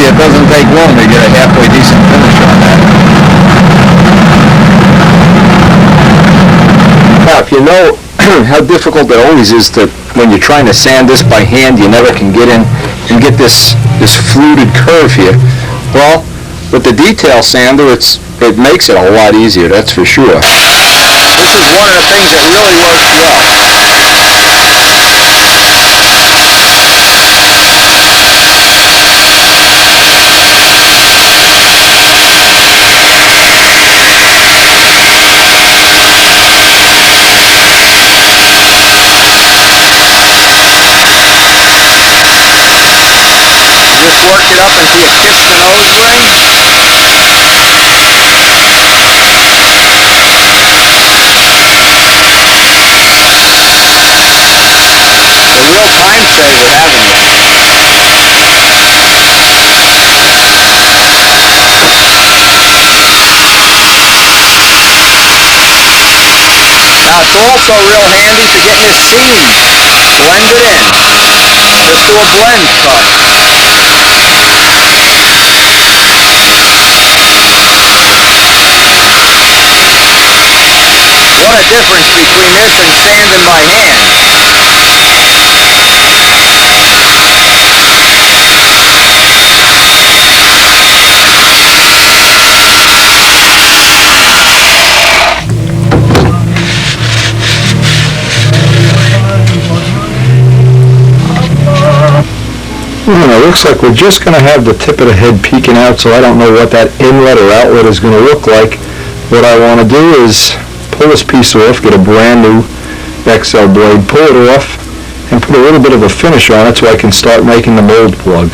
It doesn't take long to get a halfway decent finish on that. Now, if you know how difficult it always is to, when you're trying to sand this by hand, you never can get in and get this fluted curve here. Well, With the detail sander, it makes it a lot easier, that's for sure. This is one of the things that really works well. Just work it up until you kiss the nose ring. A real time saver having it. Now it's also real handy for getting this seam blended in. Just do a blend cut. What a difference between this and sanding by hand. It looks like we're just going to have the tip of the head peeking out, so I don't know what that inlet or outlet is going to look like. What I want to do is pull this piece off, get a brand new XL blade, pull it off, and put a little bit of a finish on it so I can start making the mold plug.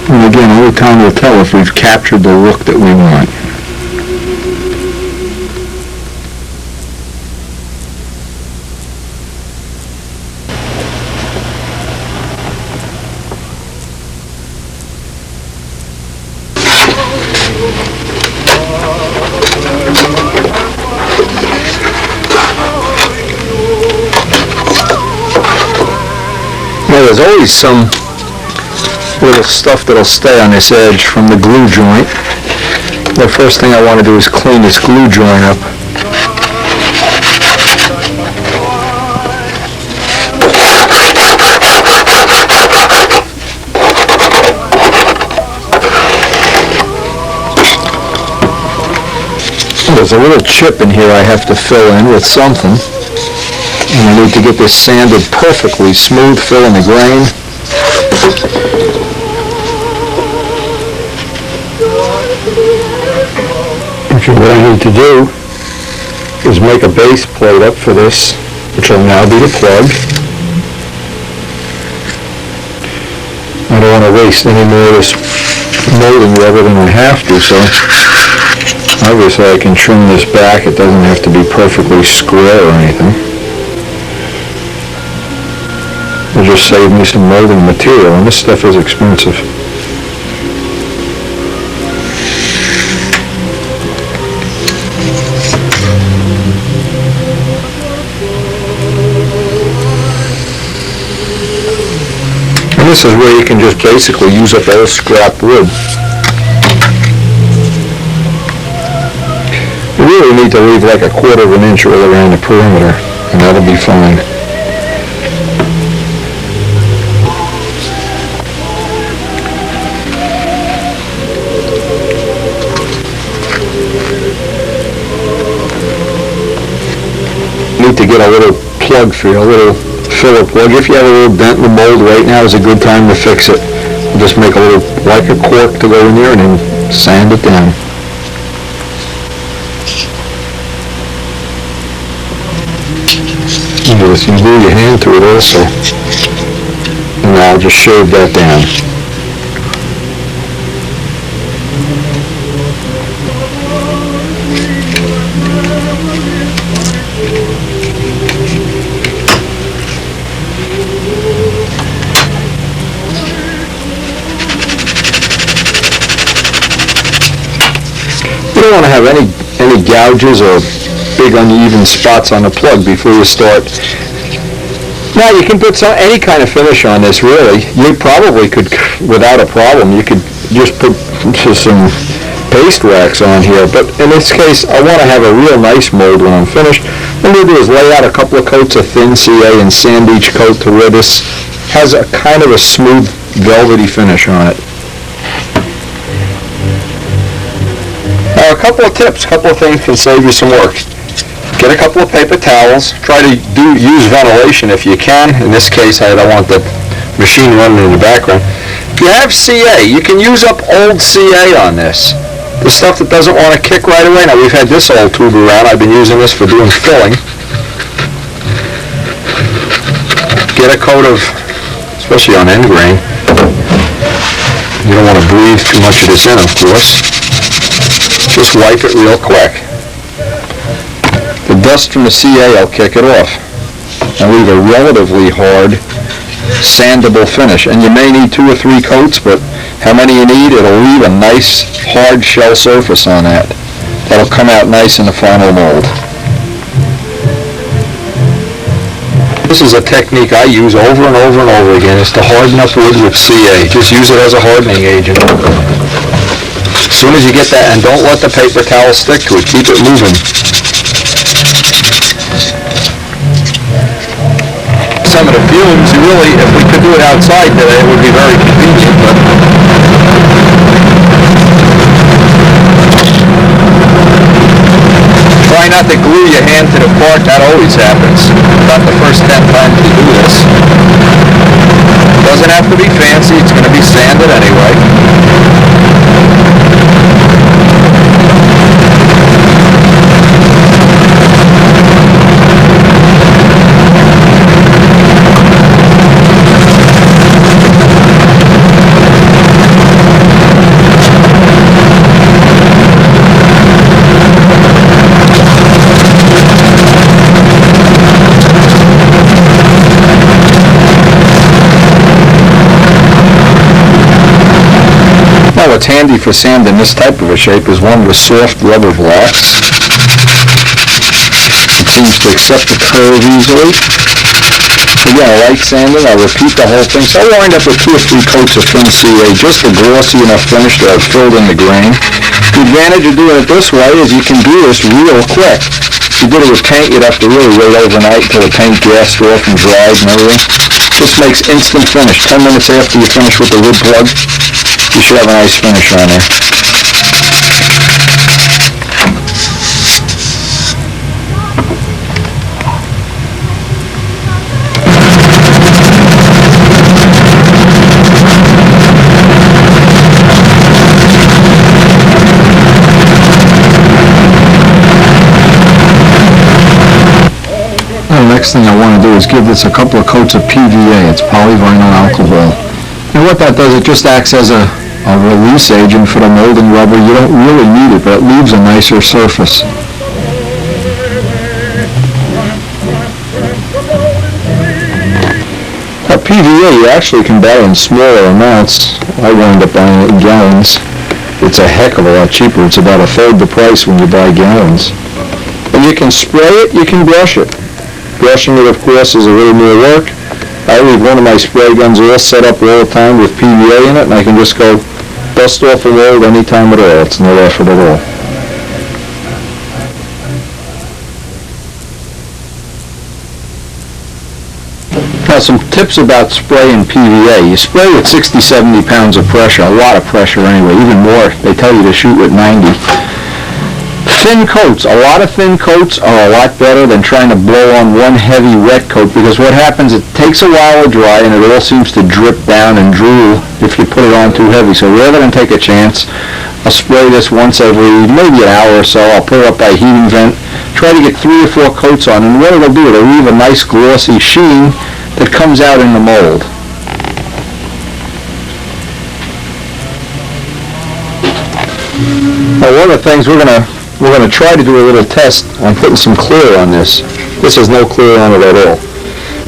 And again, only time will tell if we've captured the look that we want. There's always some little stuff that'll stay on this edge from the glue joint. The first thing I want to do is clean this glue joint up. There's a little chip in here I have to fill in with something. And I need to get this sanded perfectly smooth, fill in the grain. What I need to do is make a base plate up for this, which will now be the plug. I don't want to waste any more of this molding rubber than I have to, so obviously I can trim this back. It doesn't have to be perfectly square or anything. It'll just save me some molding material, and this stuff is expensive. And this is where you can just basically use up all scrap wood. You really need to leave like 1/4 of an inch all around the perimeter, and that'll be fine. Need to get a little plug for you, a little filler plug. If you have a little dent in the mold, right now is a good time to fix it. Just make a little, like a cork to go in there, and then sand it down. You can glue your hand to it also. And I'll just shave that down. You don't want to have any gouges or big uneven spots on the plug before you start. Now you can put any kind of finish on this, really. You probably could, without a problem, you could just put some paste wax on here, but in this case I want to have a real nice mold when I'm finished. What I'm going to do is lay out a couple of coats of thin CA and sand each coat to where this has a kind of a smooth, velvety finish on it. Now, a couple of tips, a couple of things can save you some work. Get a couple of paper towels. Try to use ventilation if you can. In this case, I don't want the machine running in the background. If you have CA, you can use up old CA on this. The stuff that doesn't want to kick right away. Now, we've had this old tube around. I've been using this for doing filling. Get a coat of, especially on end grain. You don't want to breathe too much of this in, of course. Just wipe it real quick. The dust from the CA will kick it off and leave a relatively hard, sandable finish. And you may need 2 or 3 coats, but how many you need, it'll leave a nice, hard shell surface on that. That'll come out nice in the final mold. This is a technique I use over and over and over again. It's to harden up wood with CA. Just use it as a hardening agent. As soon as you get that, and don't let the paper towel stick to it, keep it moving. Some of the fumes, really, if we could do it outside today, it would be very convenient, but try not to glue your hand to the part. That always happens. Not the first 10 times you do this. Doesn't have to be fancy. It's going to be sanded anyway. Now, what's handy for sanding this type of a shape is one with soft rubber blocks. It seems to accept the curve easily. Again, light sanding, I'll repeat the whole thing. So I wind up with 2 or 3 coats of thin CA, just a glossy enough finish that I've filled in the grain. The advantage of doing it this way is you can do this real quick. If you did it with paint, you'd have to really wait overnight until the paint gassed off and dried and everything. This makes instant finish. 10 minutes after you finish with the wood plug, you should have a nice finish on there. The next thing I want to do is give this a couple of coats of PVA. It's polyvinyl alcohol. And what that does, it just acts as a release agent for the molding rubber. You don't really need it, but it leaves a nicer surface. PVA you actually can buy in smaller amounts. I wound up buying it in gallons. It's a heck of a lot cheaper. It's about 1/3 the price when you buy gallons. And you can spray it, you can brush it. Brushing it, of course, is a little more work. I leave one of my spray guns all set up all the time with PVA in it, and I can just go dust off a mold any time at all. It's no effort at all. Now, some tips about spraying PVA. You spray with 60, 70 pounds of pressure, a lot of pressure anyway, even more. They tell you to shoot with 90. Thin coats, a lot of thin coats are a lot better than trying to blow on one heavy wet coat, because what happens, it takes a while to dry and it all seems to drip down and drool if you put it on too heavy. So rather than take a chance, I'll spray this once every maybe an hour or so. I'll put it up by a heating vent, try to get 3 or 4 coats on, and what it'll do, it'll leave a nice glossy sheen that comes out in the mold. Now, one of the things we're going to try to do a little test on putting some clear on this. This has no clear on it at all.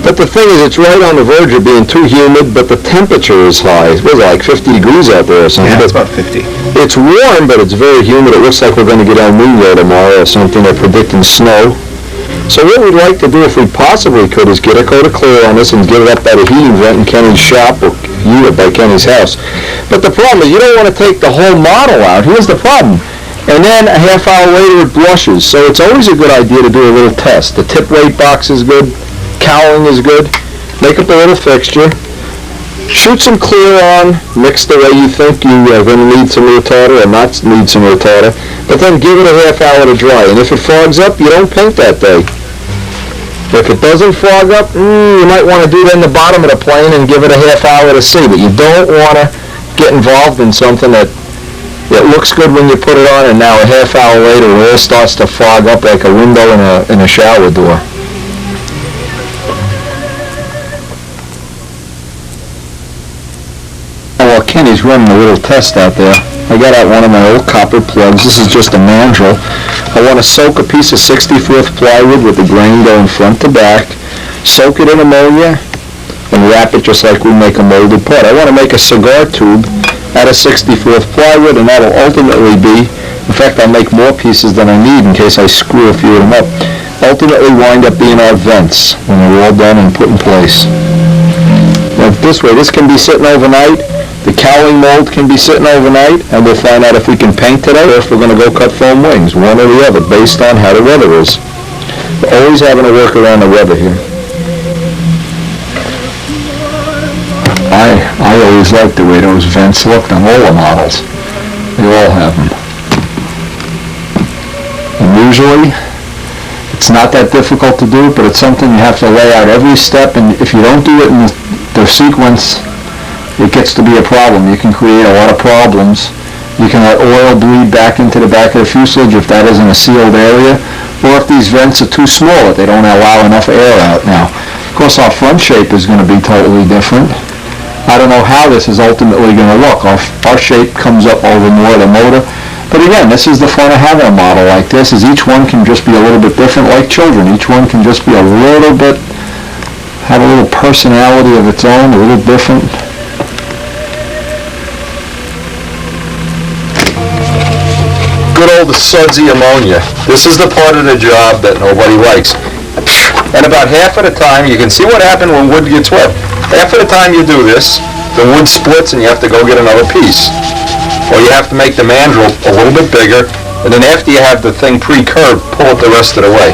But the thing is, it's right on the verge of being too humid, but the temperature is high. It was like 50 degrees out there or something. Yeah, it's about 50. It's warm, but it's very humid. It looks like we're going to get El Nino tomorrow or something. They're predicting snow. So what we'd like to do, if we possibly could, is get a coat of clear on this and get it up by the heating vent in Kenny's shop, or unit by Kenny's house. But the problem is, you don't want to take the whole model out. Here's the problem. And then a half hour later it blushes. So it's always a good idea to do a little test. The tip weight box is good. Cowling is good. Make up a little fixture. Shoot some clear on, mix the way you think you're going to need some retarder or not need some retarder, but then give it a half hour to dry. And if it fogs up, you don't paint that day. If it doesn't fog up, you might want to do it in the bottom of the plane and give it a half hour to see, but you don't want to get involved in something that looks good when you put it on, and now a half hour later it all starts to fog up like a window in a shower door. While Kenny's running a little test out there, I got out one of my old copper plugs. This is just a mandrel. I want to soak a piece of 64th plywood with the grain going front to back, soak it in ammonia, and wrap it just like we make a molded part. I want to make a cigar tube out of 64th plywood, and that'll ultimately be, in fact, I'll make more pieces than I need in case I screw a few of them up, ultimately wind up being our vents when they're all done and put in place. Now, this way, this can be sitting overnight. The cowling mold can be sitting overnight, and we'll find out if we can paint today or if we're going to go cut foam wings, one or the other, based on how the weather is. We're always having to work around the weather here. I always liked the way those vents looked on all the models. They all have them. And usually, it's not that difficult to do, but it's something you have to lay out every step, and if you don't do it in the sequence, it gets to be a problem. You can create a lot of problems. You can let oil bleed back into the back of the fuselage if that isn't a sealed area, or if these vents are too small, if they don't allow enough air out. Now, of course, our front shape is going to be totally different. I don't know how this is ultimately going to look. Our shape comes up over more of the motor. But again, this is the fun of having a model like this, is each one can just be a little bit different, like children. Each one can just be a little bit, have a little personality of its own, a little different. Good old sudsy ammonia. This is the part of the job that nobody likes. And about half of the time, you can see what happened when wood gets wet. Half of the time you do this, the wood splits and you have to go get another piece. Or you have to make the mandrel a little bit bigger, and then after you have the thing pre-curved, pull it the rest of the way.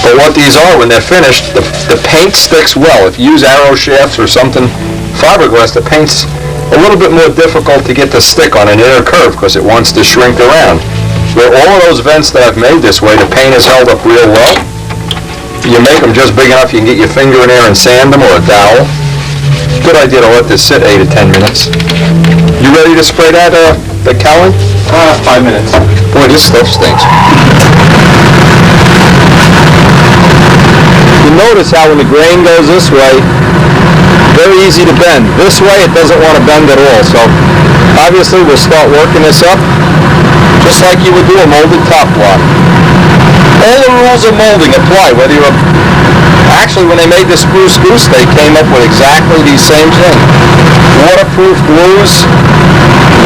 But what these are, when they're finished, the paint sticks well. If you use arrow shafts or something, fiberglass, the paint's a little bit more difficult to get to stick on an inner curve because it wants to shrink around. Where all of those vents that I've made this way, the paint is held up real well. You make them just big enough you can get your finger in there and sand them, or a dowel. Good idea to let this sit 8 to 10 minutes. You ready to spray that, the Cowling? 5 minutes. Boy, this stuff stinks. You notice how when the grain goes this way, very easy to bend. This way it doesn't want to bend at all, so obviously we'll start working this up just like you would do a molded top block. All the rules of molding apply, whether you're actually when they made the spruce goose, they came up with exactly these same things. Waterproof glues,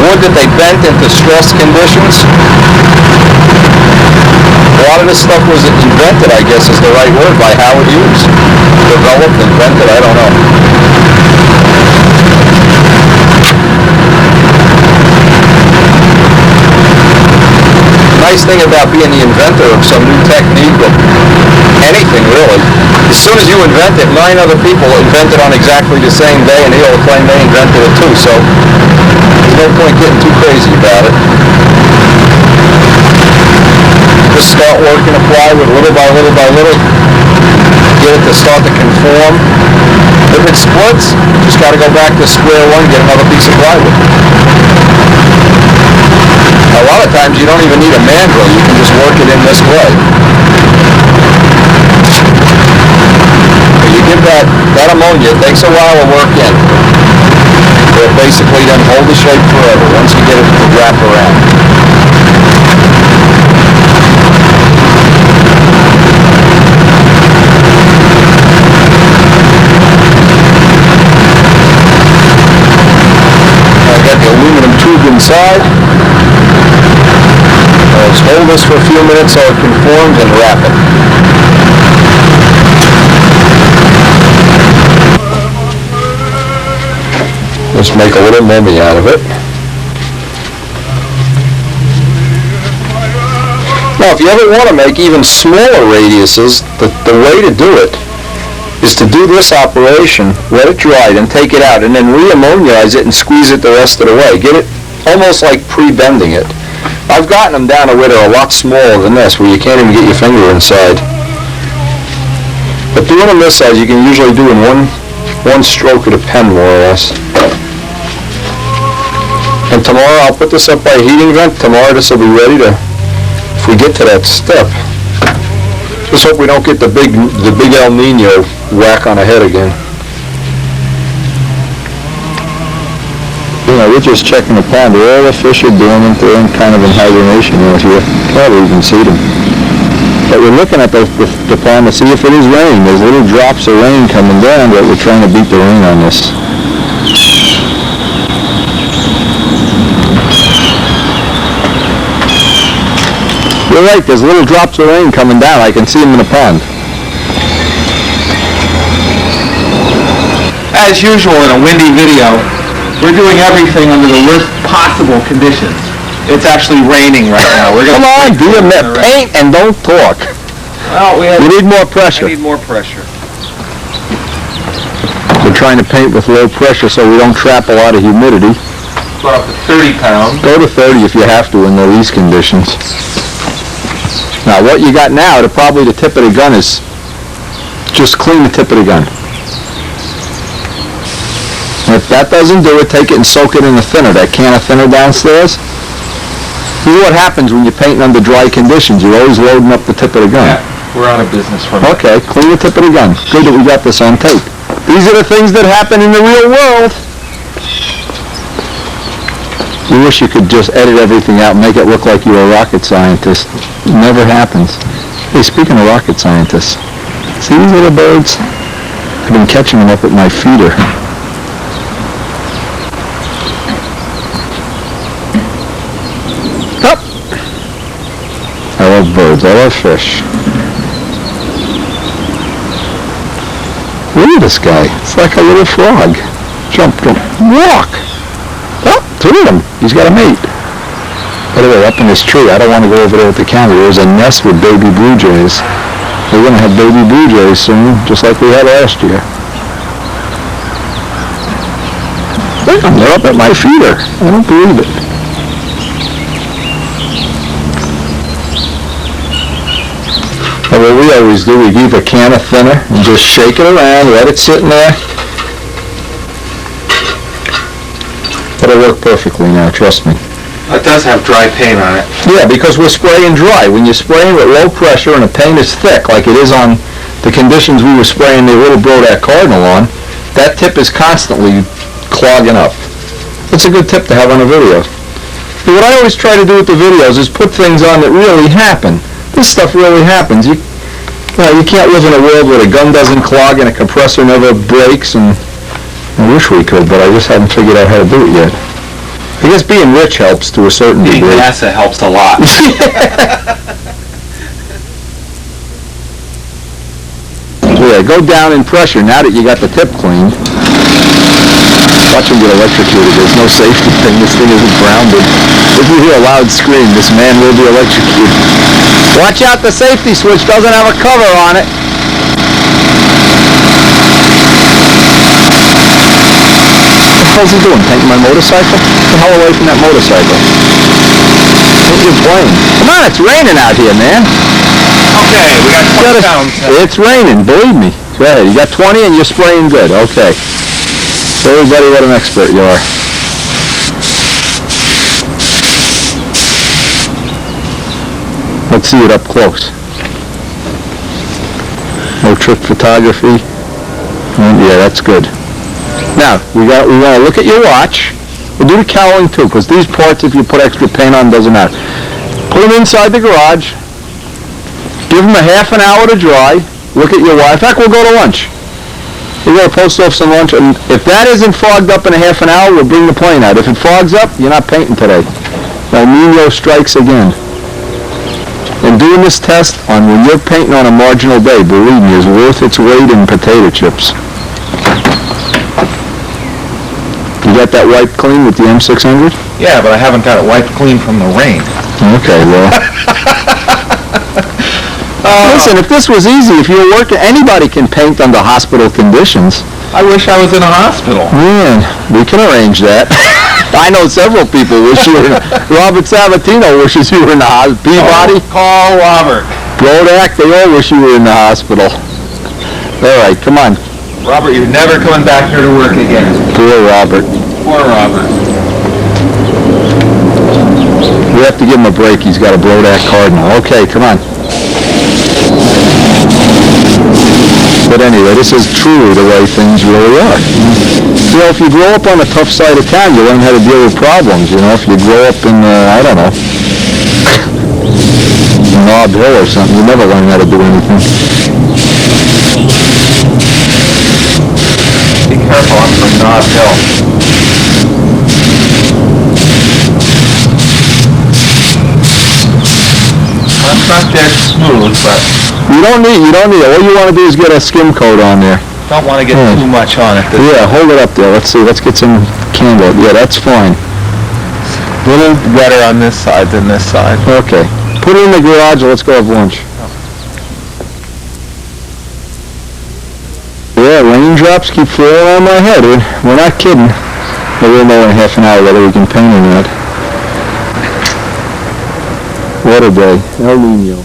wood that they bent into stress conditions. A lot of this stuff was invented, I guess is the right word, by Howard Hughes. Developed, invented, I don't know. Nice thing about being the inventor of some new technique or anything really, as soon as you invent it, 9 other people invent it on exactly the same day and they all claim they invented it too, so there's no point getting too crazy about it. Just start working the plywood little by little by little, get it to start to conform. If it splits, just got to go back to square one, get another piece of plywood. A lot of times you don't even need a mandrel, you can just work it in this way. But you give that ammonia, it takes a while to work in. It'll basically then hold the shape forever once you get it to wrap around. I got the aluminum tube inside. Let's hold this for a few minutes so it conforms and wrap it. Let's make a little mummy out of it. Now if you ever want to make even smaller radiuses, the way to do it is to do this operation, let it dry, then take it out, and then re-ammonize it and squeeze it the rest of the way. Get it almost like pre-bending it. I've gotten them down to where they're a lot smaller than this, where you can't even get your finger inside. But doing them this size, you can usually do in one stroke of the pen, more or less. And tomorrow I'll put this up by a heating vent. Tomorrow this will be ready to, if we get to that step. Just hope we don't get the big El Nino whack on the head again. You know, we're just checking the pond. All the fish are dormant. They're in kind of in hibernation. You know, if you can't even see them. But we're looking at the pond to see if it is raining. There's little drops of rain coming down, but we're trying to beat the rain on this. You're right, there's little drops of rain coming down. I can see them in the pond. As usual in a windy video, we're doing everything under the worst possible conditions. It's actually raining right now. We're Come on, do your paint and don't talk. Well, we need more pressure. I need more pressure. We're trying to paint with low pressure so we don't trap a lot of humidity. Go up to 30 pounds. Go to 30 if you have to in these conditions. Now what you got now, probably the tip of the gun is, just clean the tip of the gun. And if that doesn't do it, take it and soak it in the thinner, that can of thinner downstairs. You know what happens when you're painting under dry conditions, you're always loading up the tip of the gun. Yeah, we're out of business for a minute. Okay, clean the tip of the gun. Good that we got this on tape. These are the things that happen in the real world. You wish you could just edit everything out and make it look like you're a rocket scientist. It never happens. Hey, speaking of rocket scientists, see these little birds? I've been catching them up at my feeder. Up! I love birds. I love fish. Look at this guy. It's like a little frog. Jump, jump, walk! Oh, two of them. He's got a mate. By the way, up in this tree, I don't want to go over there with the camera. There's a nest with baby blue jays. We're going to have baby blue jays soon, just like we had last year. Look, they're up at my feeder. I don't believe it. Well, what we always do, we leave a can of thinner and just shake it around, let it sit in there. It'll work perfectly now, trust me. It does have dry paint on it. Yeah, because we're spraying dry. When you're spraying with low pressure and the paint is thick, like it is on the conditions we were spraying the little Brodak Cardinal on, that tip is constantly clogging up. It's a good tip to have on a video. But what I always try to do with the videos is put things on that really happen. This stuff really happens. You can't live in a world where the gun doesn't clog and a compressor never breaks, and I wish we could, but I just haven't figured out how to do it yet. I guess being rich helps to a certain degree. NASA helps a lot. Yeah, go down in pressure now that you got the tip cleaned. Watch him get electrocuted. There's no safety thing. This thing isn't grounded. If you hear a loud scream, this man will be electrocuted. Watch out, the safety switch doesn't have a cover on it. What the hell's he doing? Painting my motorcycle? Get the hell away from that motorcycle. Paint your plane. Come on, it's raining out here, man. Okay, we got 20 pounds. It's raining, believe me. Go ahead. You got 20 and you're spraying good. Okay. Show everybody what an expert you are. Let's see it up close. No trick photography. Yeah, that's good. Now, we want to look at your watch. We'll do the cowling too, because these parts, if you put extra paint on, doesn't matter. Put them inside the garage. Give them a half an hour to dry. Look at your watch. In fact, we'll go to lunch. We'll go to the post office and lunch. And if that isn't fogged up in a half an hour, we'll bring the plane out. If it fogs up, you're not painting today. El Nino strikes again. And doing this test on when you're painting on a marginal day, believe me, is worth its weight in potato chips. You got that wiped clean with the M600? Yeah, but I haven't got it wiped clean from the rain. Okay, well. Listen, if this was easy, if you were working, anybody can paint under hospital conditions. I wish I was in a hospital. Man, we can arrange that. I know several people wish you were, Robert Sabatino wishes you were in the hospital. Peabody, Call Robert. Brodak, they all wish you were in the hospital. All right, come on. Robert, you're never coming back here to work again. Poor Robert. Poor Robert. We have to give him a break. He's got a Brodak Cardinal. Okay, come on. But anyway, this is truly the way things really are. You know, if you grow up on the tough side of town, you learn how to deal with problems. You know, if you grow up in, I don't know, Nob Hill or something, you never learn how to do anything. Be careful, I'm from Nob Hill. That's not that smooth, but You don't need it. All you want to do is get a skim coat on there. don't want to get too much on it. Yeah, hold it up there. Let's see. Let's get some candle. Yeah, that's fine. A little wetter on this side than this side. Okay. Put it in the garage and let's go have lunch. Yeah, raindrops keep falling on my head. We're not kidding. But we'll know in half an hour whether we can paint or not. What a day. El Nino.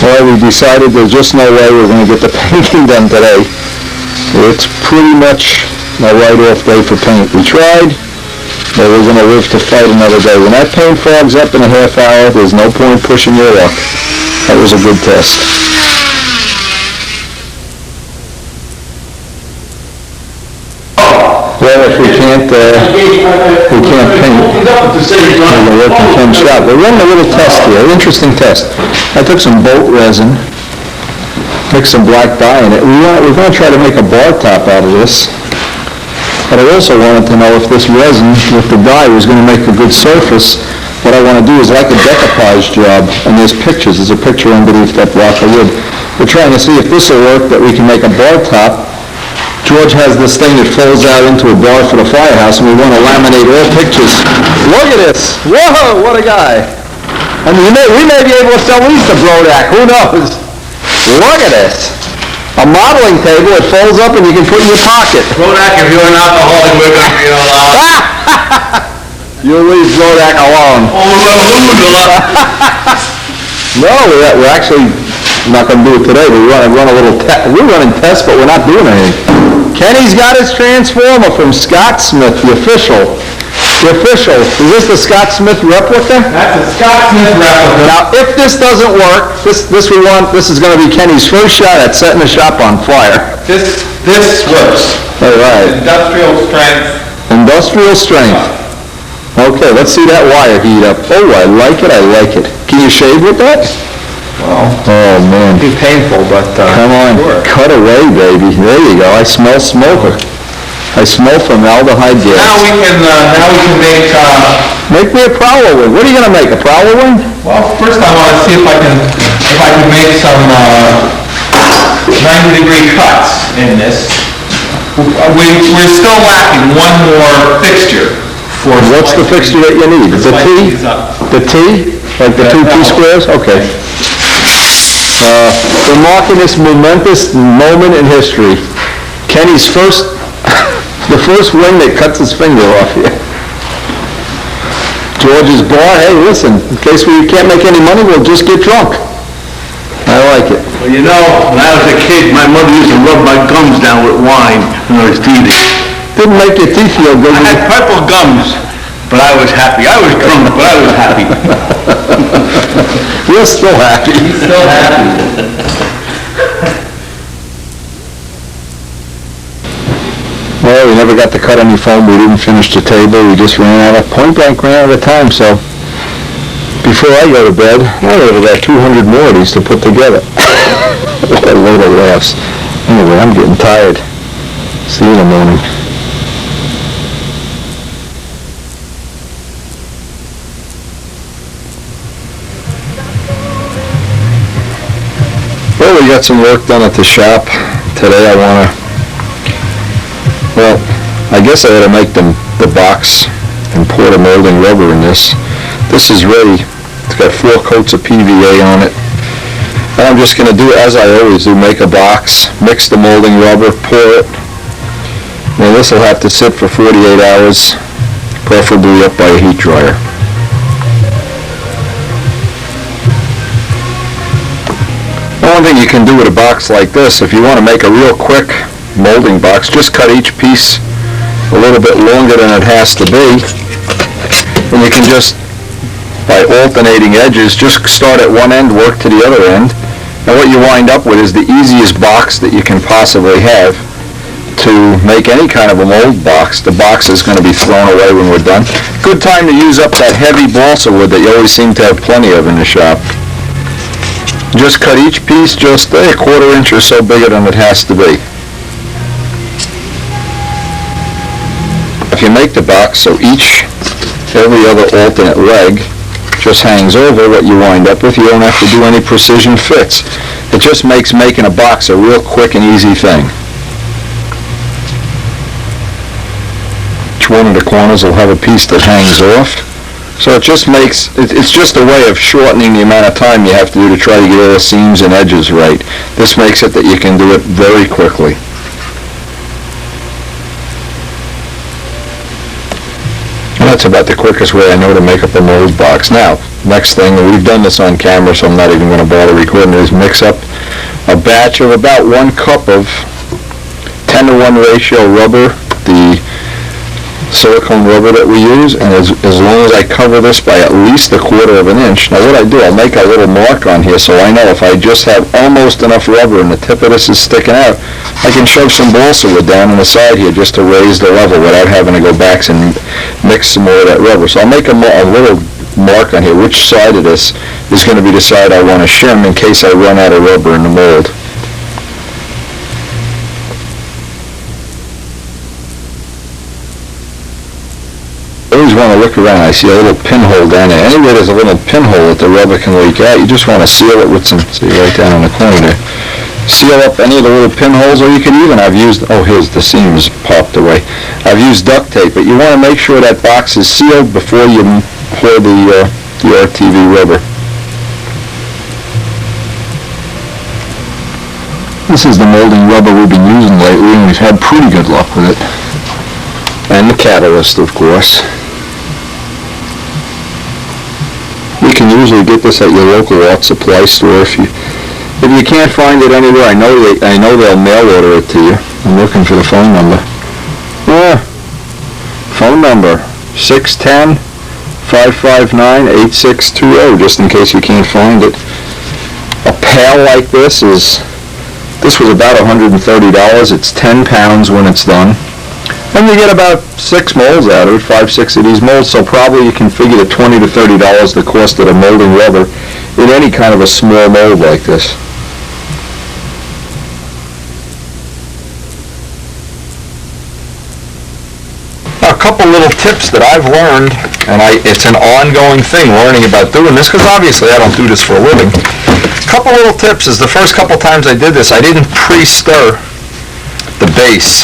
Well, we decided there's just no way we're going to get the painting done today. It's pretty much a write-off day for paint. We tried, but we're going to live to fight another day. When that paint fogs up in a half hour, there's no point pushing your luck. That was a good test. Well, if we can't paint, we're going to work in Ken's shop. We're running a little test here, an interesting test. I took some boat resin, mixed some black dye in it. We're going to try to make a bar top out of this. But I also wanted to know if this resin with the dye was going to make a good surface. What I want to do is like a decoupage job, and there's pictures. There's a picture underneath that block of wood. We're trying to see if this will work, that we can make a bar top. George has this thing that folds out into a bar for the firehouse, and we want to laminate all pictures. Look at this! Whoa, what a guy! I mean, we may be able to sell these to Brodak. Who knows? Look at this! A modeling table. It folds up, and you can put in your pocket. Brodak, if you're an alcoholic, we're going to be allowed. You'll leave Brodak alone. Oh, we're going to lose a lot. No, we're actually not going to do it today. We're running tests, but we're not doing anything. Kenny's got his transformer from Scott Smith, the official. The official. Is this the Scott Smith replica? That's a Scott Smith replica. Now, if this doesn't work, this is going to be Kenny's first shot at setting the shop on fire. This works. All right. Industrial strength. Industrial strength. Okay, let's see that wire heat up. Oh, I like it. Can you shave with that? Well, Oh, man. it'd be painful, but, Come on, sure. cut away, baby. There you go. I smell smoke. I smell formaldehyde gas. Now we can make, Make me a prowler wing. What are you going to make, a prowler wing? well, first I want to see if I can make some 90-degree cuts in this. We're still lacking one more fixture for What's the fixture that you need? The T? The T? Like the two T-squares? Okay. We're marking this momentous moment in history. Kenny's the first wing that cuts his finger off here. George's bar, hey, listen, in case we can't make any money, we'll just get drunk. I like it. Well, you know, when I was a kid, my mother used to rub my gums down with wine when I was teething. Didn't make your teeth feel good. I had purple gums, but I was happy. I was drunk, but I was happy. We're still happy. still happy. Well, we never got to cut any foam. We didn't finish the table. We just point blank ran out of time. So before I go to bed, I have about 200 more of these to put together. What a load of laughs. Anyway, I'm getting tired. See you in the morning. Well, we got some work done at the shop. Today I guess I ought to make the box and pour the molding rubber in this. This is ready. It's got 4 coats of PVA on it. And I'm just going to do as I always do, make a box, mix the molding rubber, pour it. Now this will have to sit for 48 hours, preferably up by a heat dryer. One thing you can do with a box like this, if you want to make a real quick molding box, just cut each piece a little bit longer than it has to be. And you can just, by alternating edges, just start at one end, work to the other end. And what you wind up with is the easiest box that you can possibly have to make any kind of a mold box. The box is going to be thrown away when we're done. Good time to use up that heavy balsa wood that you always seem to have plenty of in the shop. Just cut each piece just a 1/4 inch or so bigger than it has to be. If you make the box so every other alternate leg just hangs over, what you wind up with, you don't have to do any precision fits. It just makes making a box a real quick and easy thing. Each one of the corners will have a piece that hangs off. So it just makes, it's just a way of shortening the amount of time you have to do to try to get all the seams and edges right. This makes it that you can do it very quickly. And that's about the quickest way I know to make up a mold box. Now, next thing, and we've done this on camera, so I'm not even going to bother recording it, is mix up a batch of about 1 cup of 10-to-1 ratio rubber, the silicone rubber that we use, and as long as I cover this by at least a 1/4 inch. Now what I do, I'll make a little mark on here so I know if I just have almost enough rubber and the tip of this is sticking out, I can shove some balsa wood down on the side here just to raise the level without having to go back and mix some more of that rubber. So I'll make a little mark on here, which side of this is going to be the side I want to shim in case I run out of rubber in the mold. I always want to look around. I see a little pinhole down there. Anywhere there's a little pinhole that the rubber can leak out, you just want to seal it with some, see right down in the corner there. Seal up any of the little pinholes, or you can even, here's the seams popped away. I've used duct tape, but you want to make sure that box is sealed before you pour the RTV rubber. This is the molding rubber we've been using lately, and we've had pretty good luck with it. And the catalyst, of course. You can usually get this at your local art supply store if you can't find it anywhere. I know they'll mail order it to you. I'm looking for the phone number. Phone number 610-559-8620, just in case you can't find it. A pail like this was about $130. It's 10 pounds when it's done. And you get about 6 molds out of it, 5-6 of these molds, so probably you can figure the $20 to $30 the cost of the molding rubber in any kind of a small mold like this. Now, a couple little tips that I've learned, and it's an ongoing thing learning about doing this, because obviously I don't do this for a living. A couple little tips is the first couple times I did this, I didn't pre-stir the base.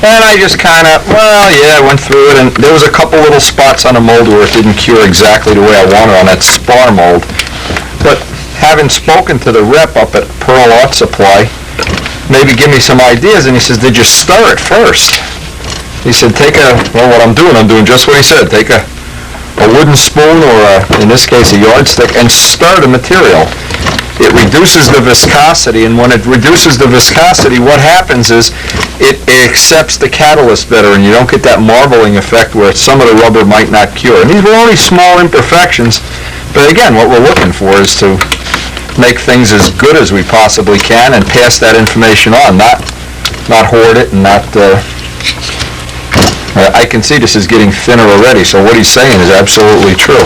And I just I went through it, and there was a couple little spots on the mold where it didn't cure exactly the way I wanted on that spar mold. But having spoken to the rep up at Pearl Art Supply, maybe give me some ideas, and he says, did you stir it first? He said, what I'm doing just what he said. Take a wooden spoon, or in this case a yardstick, and stir the material. It reduces the viscosity, and when it reduces the viscosity, what happens is it accepts the catalyst better, and you don't get that marbling effect where some of the rubber might not cure. And these were only small imperfections, but again, what we're looking for is to make things as good as we possibly can and pass that information on, not hoard it and not... I can see this is getting thinner already, so what he's saying is absolutely true.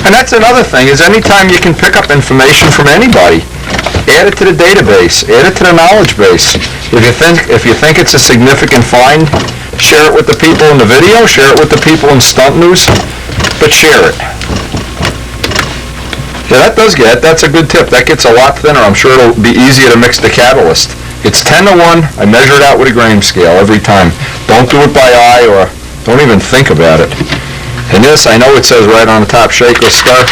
And that's another thing, is anytime you can pick up information from anybody, add it to the database, add it to the knowledge base. If you think it's a significant find, share it with the people in the video, share it with the people in Stunt News, but share it. Yeah, that's a good tip. That gets a lot thinner. I'm sure it'll be easier to mix the catalyst. It's 10-to-1. I measure it out with a grain scale every time. Don't do it by eye, or don't even think about it. And this, I know it says right on the top, shake or stir.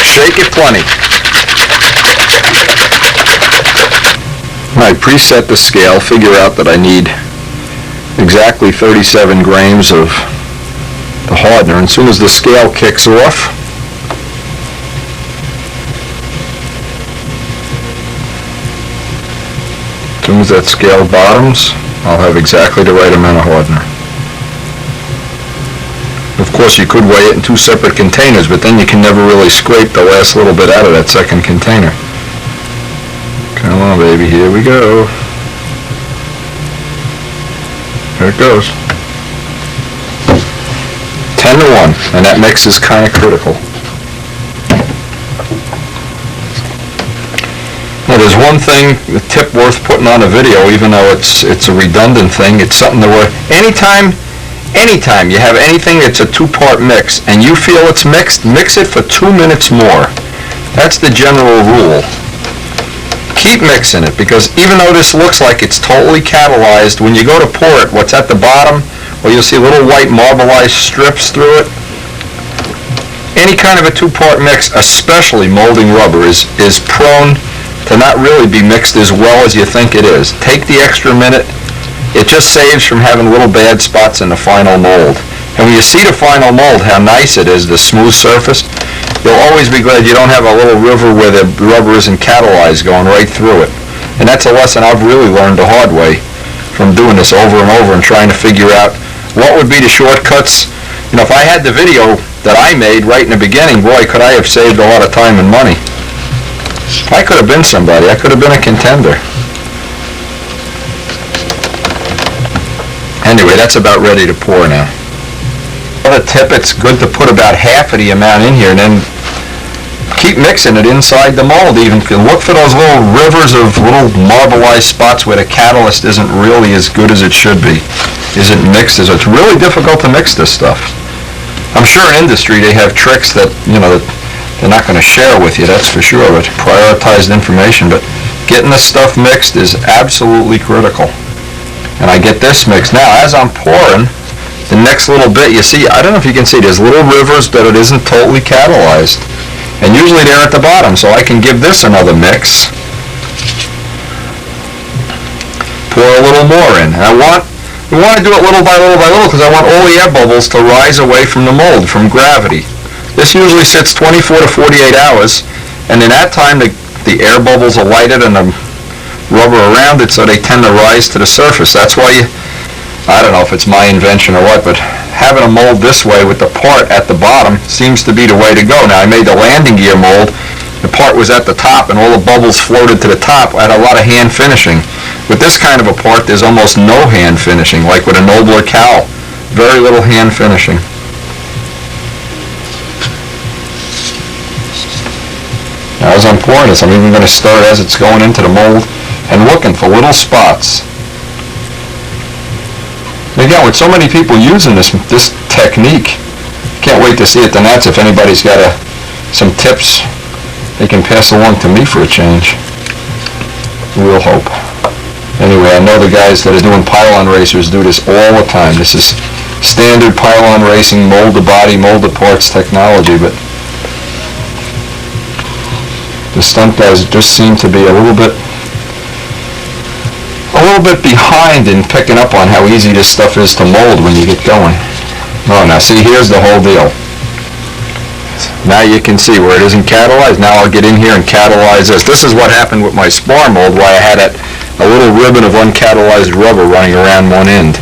Shake it plenty. I preset the scale, figure out that I need exactly 37 grams of the hardener. And as soon as the scale kicks off, as soon as that scale bottoms, I'll have exactly the right amount of hardener. Of course, you could weigh it in two separate containers, but then you can never really scrape the last little bit out of that second container. Come on, baby, here we go. There it goes. 10 to 1, and that mix is kind of critical. Now, there's one thing, a tip worth putting on a video, even though it's a redundant thing. It's something that anytime you have anything that's a two-part mix and you feel it's mixed, mix it for 2 minutes more. That's the general rule. Keep mixing it, because even though this looks like it's totally catalyzed, when you go to pour it, what's at the bottom, where you'll see little white marbleized strips through it, any kind of a two-part mix, especially molding rubber, is prone to not really be mixed as well as you think it is. Take the extra minute. It just saves from having little bad spots in the final mold. And when you see the final mold, how nice it is, the smooth surface, you'll always be glad you don't have a little river where the rubber isn't catalyzed going right through it. And that's a lesson I've really learned the hard way from doing this over and over and trying to figure out what would be the shortcuts. You know, if I had the video that I made right in the beginning, boy, could I have saved a lot of time and money. I could have been somebody. I could have been a contender. Anyway, that's about ready to pour now. Another tip, it's good to put about half of the amount in here and then keep mixing it inside the mold. Even look for those little rivers of little marbleized spots where the catalyst isn't really as good as it should be. Isn't mixed as it's really difficult to mix this stuff. I'm sure in industry they have tricks that, you know, that they're not going to share with you, that's for sure, but prioritized information. But getting this stuff mixed is absolutely critical. And I get this mixed. Now, as I'm pouring, the next little bit, you see, I don't know if you can see, there's little rivers that it isn't totally catalyzed. And usually they're at the bottom, so I can give this another mix. Pour a little more in. And we want to do it little by little by little because I want all the air bubbles to rise away from the mold, from gravity. This usually sits 24 to 48 hours, and in that time the air bubbles are lighted and the rubber around it, so they tend to rise to the surface. That's why I don't know if it's my invention or what, but having a mold this way with the part at the bottom seems to be the way to go. Now, I made the landing gear mold. The part was at the top and all the bubbles floated to the top. I had a lot of hand finishing. With this kind of a part, there's almost no hand finishing, like with a nobler cowl. Very little hand finishing. Now, as I'm pouring this, I'm even going to stir it as it's going into the mold and looking for little spots. Again, with so many people using this technique, can't wait to see it. Then that's if anybody's got some tips they can pass along to me for a change. We'll hope. Anyway, I know the guys that are doing pylon racers do this all the time. This is standard pylon racing, mold the body, mold the parts technology, but the stunt guys just seem to be a little bit behind in picking up on how easy this stuff is to mold when you get going. Oh, now see, here's the whole deal. Now you can see where it isn't catalyzed. Now I'll get in here and catalyze this. This is what happened with my spar mold, why I had a little ribbon of uncatalyzed rubber running around one end.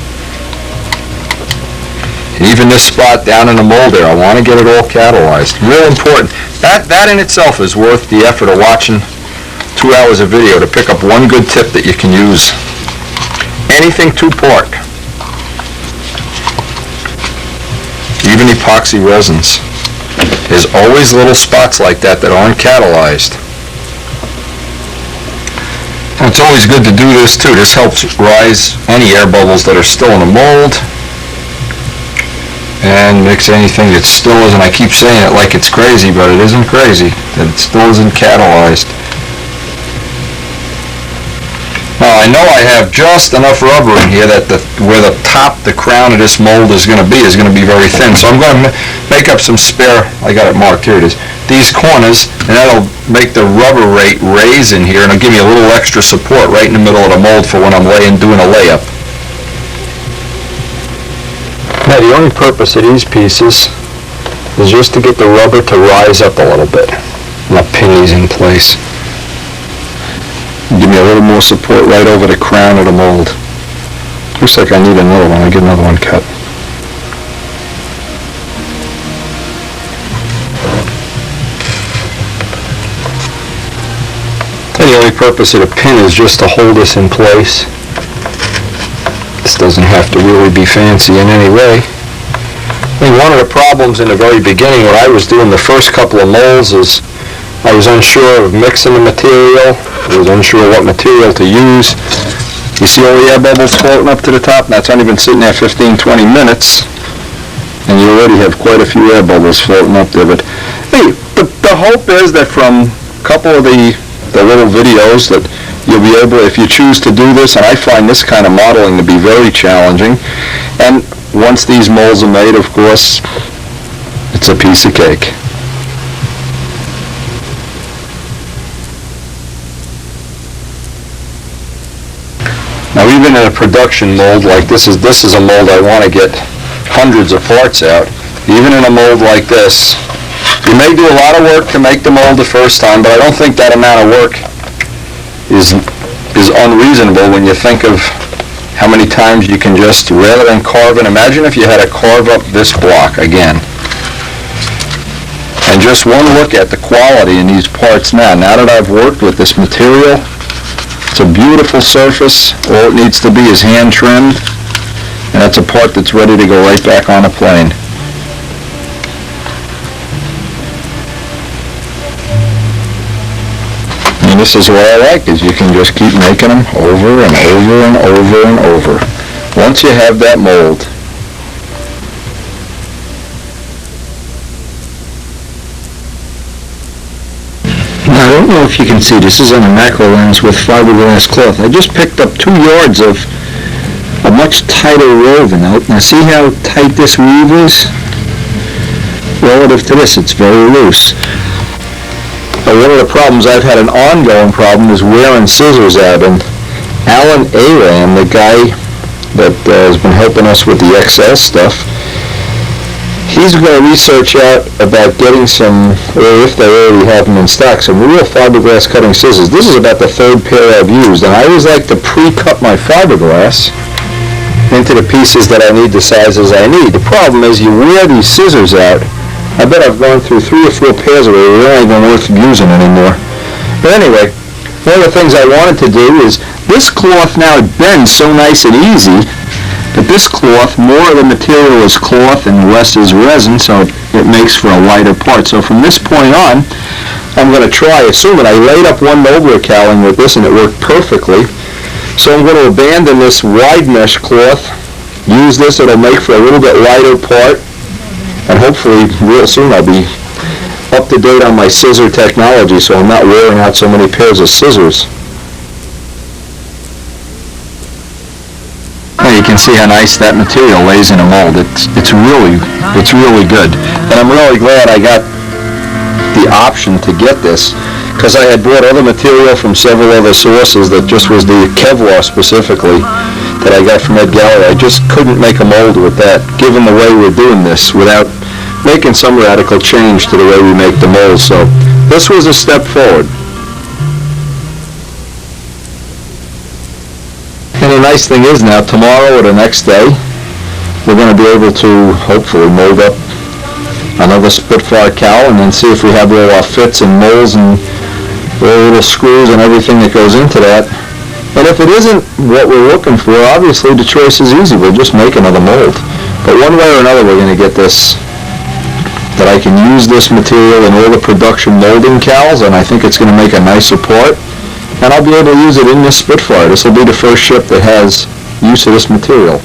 And even this spot down in the mold there, I want to get it all catalyzed. Real important. That in itself is worth the effort of watching 2 hours of video to pick up one good tip that you can use. Anything two-part. Even epoxy resins. There's always little spots like that that aren't catalyzed. And it's always good to do this too. This helps rise any air bubbles that are still in the mold and mix anything that still isn't. I keep saying it like it's crazy, but it isn't crazy. That it still isn't catalyzed. Now Now, I know I have just enough rubber in here that where the crown of this mold is going to be very thin. So I'm going to make up some spare, I got it marked, here it is, these corners, and that'll make the rubber rate raise in here, and it'll give me a little extra support right in the middle of the mold for when I'm doing a layup. Now, the only purpose of these pieces is just to get the rubber to rise up a little bit, and I'll pin these in place. Give me a little more support right over the crown of the mold. Looks like I need another one. I'll get another one cut. And the only purpose of the pin is just to hold this in place. This doesn't have to really be fancy in any way. I think one of the problems in the very beginning when I was doing the first couple of molds is I was unsure of mixing the material. I was unsure what material to use. You see all the air bubbles floating up to the top? That's only been sitting there 15, 20 minutes. And you already have quite a few air bubbles floating up there. But hey, the hope is that from a couple of the little videos that you'll be able, if you choose to do this, and I find this kind of modeling to be very challenging. And once these molds are made, of course, it's a piece of cake. Now, even in a production mold like this is a mold I want to get hundreds of parts out. Even in a mold like this, you may do a lot of work to make the mold the first time, but I don't think that amount of work is unreasonable when you think of how many times you can just, rather than carve it, imagine if you had to carve up this block again. And just one look at the quality in these parts now that I've worked with this material, it's a beautiful surface. All it needs to be is hand trimmed, and that's a part that's ready to go right back on a plane. And this is what I like, is you can just keep making them over and over and over and over. Once you have that mold, I don't know if you can see, this is on a macro lens with fiberglass cloth. I just picked up 2 yards of a much tighter woven out. Now see how tight this weave is? Relative to this, it's very loose. But one of the problems, I've had an ongoing problem, is wearing scissors out. And Alan Aram, the guy that has been helping us with the XL stuff, he's going to research out about getting some, or if they already have them in stock, some real fiberglass cutting scissors. This is about the 3rd pair I've used, and I always like to pre-cut my fiberglass into the pieces that I need, the sizes I need. The problem is you wear these scissors out. I bet I've gone through 3 or 4 pairs of it. They're not even worth using anymore. But anyway, one of the things I wanted to do is, this cloth now, it bends so nice and easy. But this cloth, more of the material is cloth and less is resin, so it makes for a lighter part. So from this point on, I'm going to try, assuming I laid up one nobler cowling with this and it worked perfectly. So I'm going to abandon this wide mesh cloth, use this, it'll make for a little bit lighter part, and hopefully real soon I'll be up to date on my scissor technology, so I'm not wearing out so many pairs of scissors. You can see how nice that material lays in a mold. It's really good. And I'm really glad I got the option to get this, because I had bought other material from several other sources that just was the Kevlar specifically that I got from Ed Gallery. I just couldn't make a mold with that, given the way we're doing this, without making some radical change to the way we make the mold. So this was a step forward. And the nice thing is now, tomorrow or the next day, we're going to be able to hopefully mold up another Spitfire cowl and then see if we have all our fits and molds and all the little screws and everything that goes into that. And if it isn't what we're looking for, obviously the choice is easy. We'll just make another mold. But one way or another, we're going to get this, that I can use this material in all the production molding cowls, and I think it's going to make a nicer part. And I'll be able to use it in this Spitfire. This will be the first ship that has use of this material.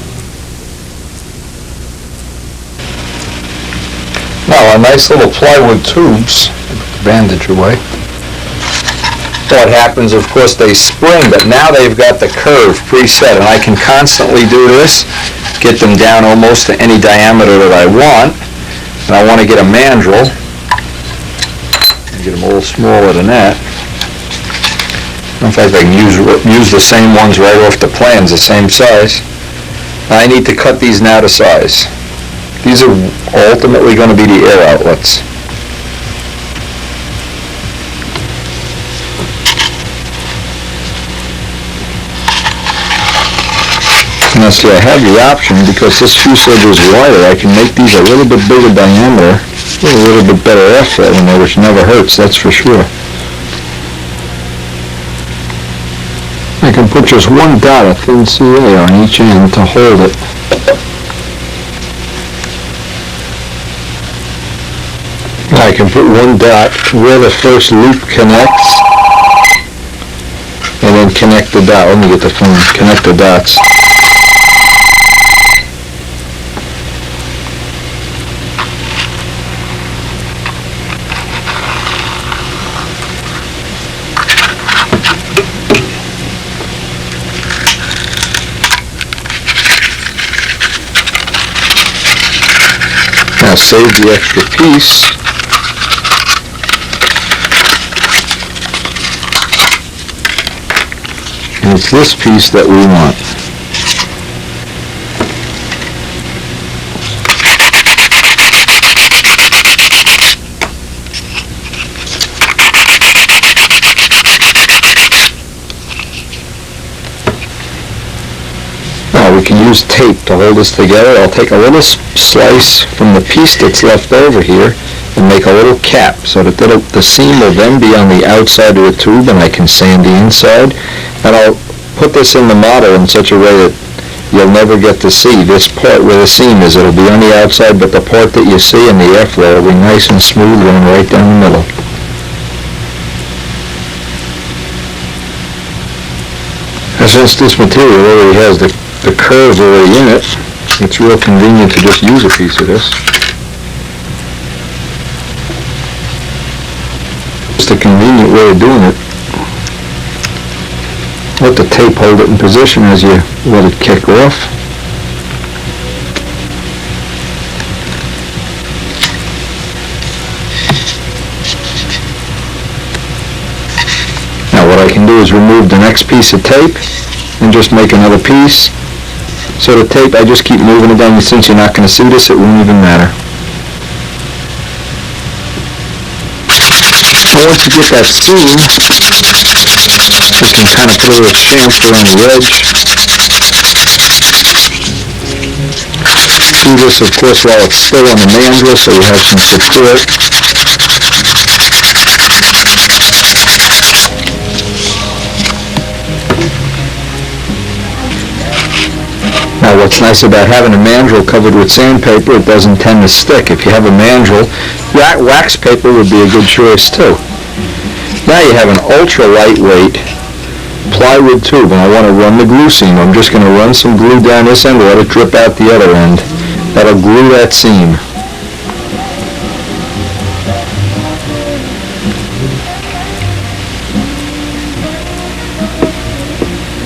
Now, our nice little plywood tubes, bandage away. What happens, of course, they spring, but now they've got the curve preset, and I can constantly do this, get them down almost to any diameter that I want, and I want to get a mandrel, get them a little smaller than that. In fact, I can use the same ones right off the plans, the same size. I need to cut these now to size. These are ultimately going to be the air outlets. Now see, I have the option, because this fuselage is wider, I can make these a little bit bigger diameter, a little bit better airflow in there, which never hurts, that's for sure. I can put just one dot of thin CA on each end to hold it. I can put one dot where the first loop connects, and then connect the dot. Let me get the phone. Connect the dots. Now save the extra piece. And it's this piece that we want. Now we can use tape to hold this together. I'll take a little slice from the piece that's left over here and make a little cap so that the seam will then be on the outside of the tube, and I can sand the inside. And I'll put this in the model in such a way that you'll never get to see this part where the seam is. It'll be on the outside, but the part that you see in the airflow will be nice and smooth going right down the middle. And since this material already has the curves already in it, it's real convenient to just use a piece of this. It's a convenient way of doing it. Let the tape hold it in position as you let it kick off. Now what I can do is remove the next piece of tape and just make another piece. So the tape, I just keep moving it down. Since you're not going to see this, it won't even matter. And once you get that seam, you can kind of put a little chamfer on the edge. Do this, of course, while it's still on the mandrel, so you have some support. Now what's nice about having a mandrel covered with sandpaper, it doesn't tend to stick. If you have a mandrel, wax paper would be a good choice too. Now you have an ultra lightweight plywood tube, and I want to run the glue seam. I'm just going to run some glue down this end, let it drip out the other end. That'll glue that seam.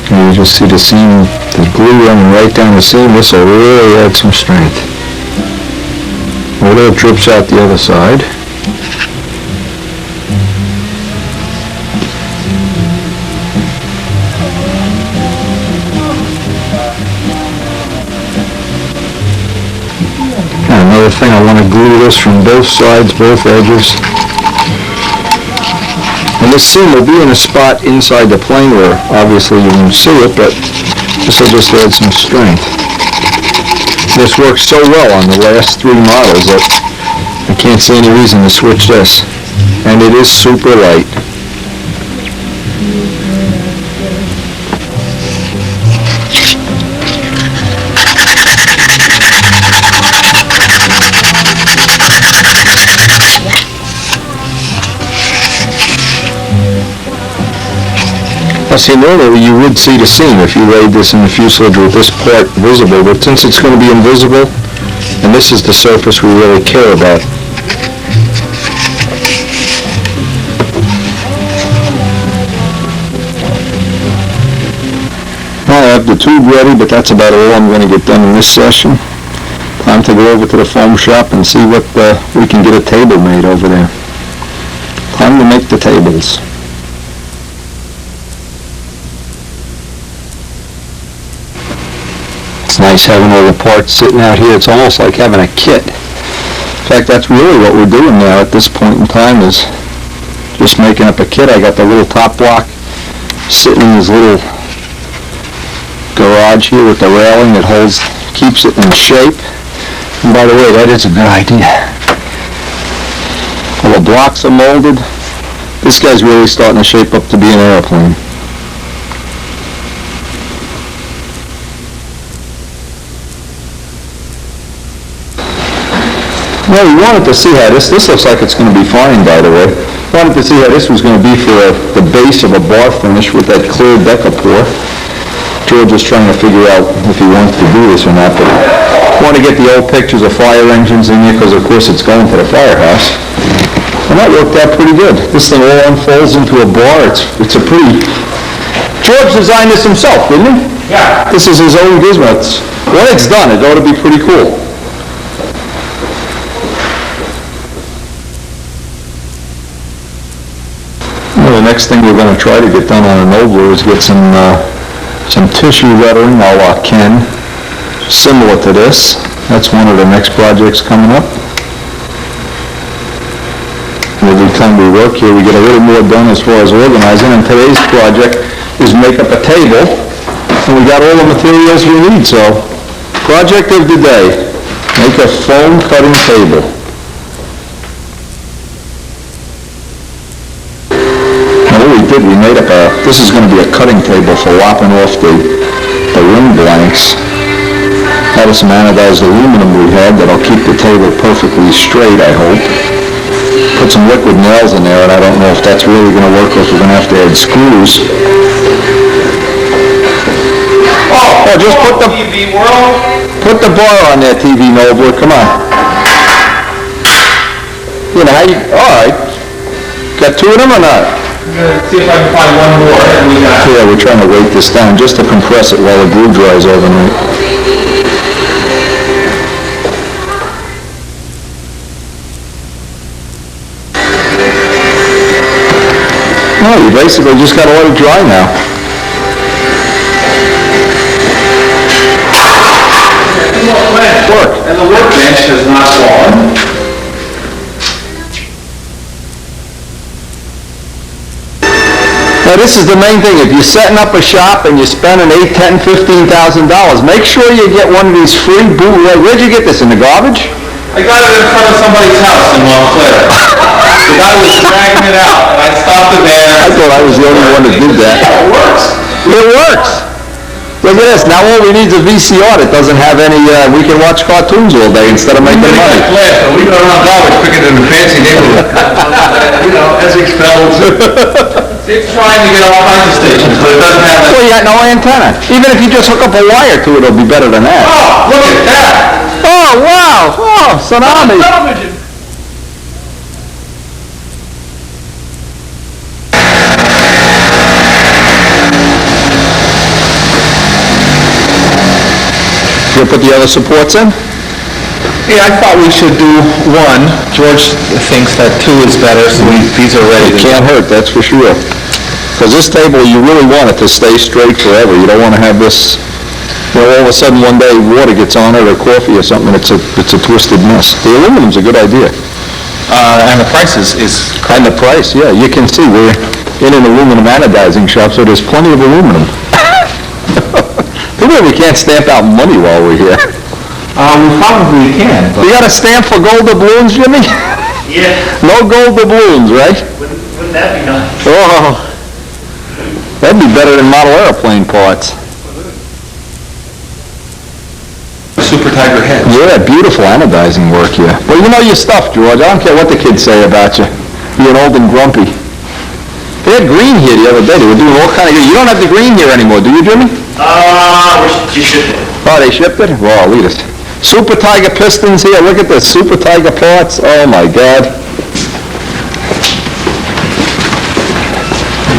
And you just see the seam, the glue running right down the seam. This will really add some strength. A little drips out the other side. Another thing, I want to glue this from both sides, both edges. And this seam will be in a spot inside the plane where obviously you won't see it, but this will just add some strength. This works so well on the last 3 models that I can't see any reason to switch this. And it is super light. See, normally you would see the seam if you laid this in the fuselage with this part visible, but since it's going to be invisible, and this is the surface we really care about. have the tube ready, but that's about all I'm going to get done in this session. Time to go over to the foam shop and see what we can get a table made over there. Time to make the tables. It's nice having all the parts sitting out here. It's almost like having a kit. In fact, that's really what we're doing now at this point in time, is just making up a kit. I got the little top block sitting in this little garage here with the railing that keeps it in shape. And by the way, that is a good idea. All the blocks are molded. This guy's really starting to shape up to be an airplane. Well, we wanted to see how this looks like it's going to be fine, by the way. Wanted to see how this was going to be for the base of a bar finish with that clear decapore. George is trying to figure out if he wants to do this or not, but I want to get the old pictures of fire engines in here because, of course, it's going to the firehouse. And that worked out pretty good. This thing all unfolds into a bar. It's a pretty... George designed this himself, didn't he? Yeah. This is his own gizmo. When it's done, it ought to be pretty cool. Well, the next thing we're going to try to get done on a Nobler is get some tissue lettering a la Ken, similar to this. That's one of the next projects coming up. And every time we work here, we get a little more done as far as organizing, and today's project is make up a table, and we got all the materials we need, so project of the day, make a foam cutting table. We made up this is going to be a cutting table for lopping off the ring blanks. Out of some anodized aluminum we had that'll keep the table perfectly straight, I hope. Put some liquid nails in there, and I don't know if that's really going to work or if we're going to have to add screws. Oh, just put the bar on there, TV Nobler, come on. You know, all right. Got two of them or not? See if I can find one more, and we got... Yeah, we're trying to weight this down just to compress it while the glue dries overnight. Oh, you basically just got to let it dry now. Work. And the workbench has not fallen. Now, this is the main thing. If you're setting up a shop and you're spending $8,000, $10,000, $15,000, make sure you get one of these free bootleg. Where'd you get this, in the garbage? I got it in front of somebody's house in Montclair. The guy was dragging it out, and I stopped him there. I thought I was the only one that did that. Yeah, it works. It works. Look at this. Now all we need is a VCR that doesn't have any, we can watch cartoons all day instead of making money. We go around garbage quicker than the fancy neighborhood. You know, as expelled. It's trying to get all kinds of stations, but it doesn't have that. Well, you got no antenna. Even if you just hook up a wire to it, it'll be better than that. Oh, look at that! Oh, wow! Oh, tsunami! Television! You put the other supports in? Yeah, I thought we should do one. George thinks that two is better, so these are ready It to go. can't hurt, that's for sure. Because this table, you really want it to stay straight forever. You don't want to have this, all of a sudden one day water gets on it or coffee or something, it's a twisted mess. The aluminum's a good idea. And the price is And the price, yeah, you can see we're in an aluminum anodizing shop, so there's plenty of aluminum. Too bad we can't stamp out money while we're here. we probably can, but... You got a stamp for gold doubloons, Jimmy? Yeah, No gold doubloons, right? wouldn't that be nice? Oh, that'd be better than model airplane parts. Super Tiger head. Yeah, beautiful anodizing work, yeah. Well, you know your stuff, George. I don't care what the kids say about you. Being old and grumpy. They had green here the other day. They were doing all kind of... You don't have the green here anymore, do you, Jimmy? You should. Oh, they shipped it? Well, I'll eat it. Super Tiger pistons here. Look at this. Super Tiger parts. Oh, my God.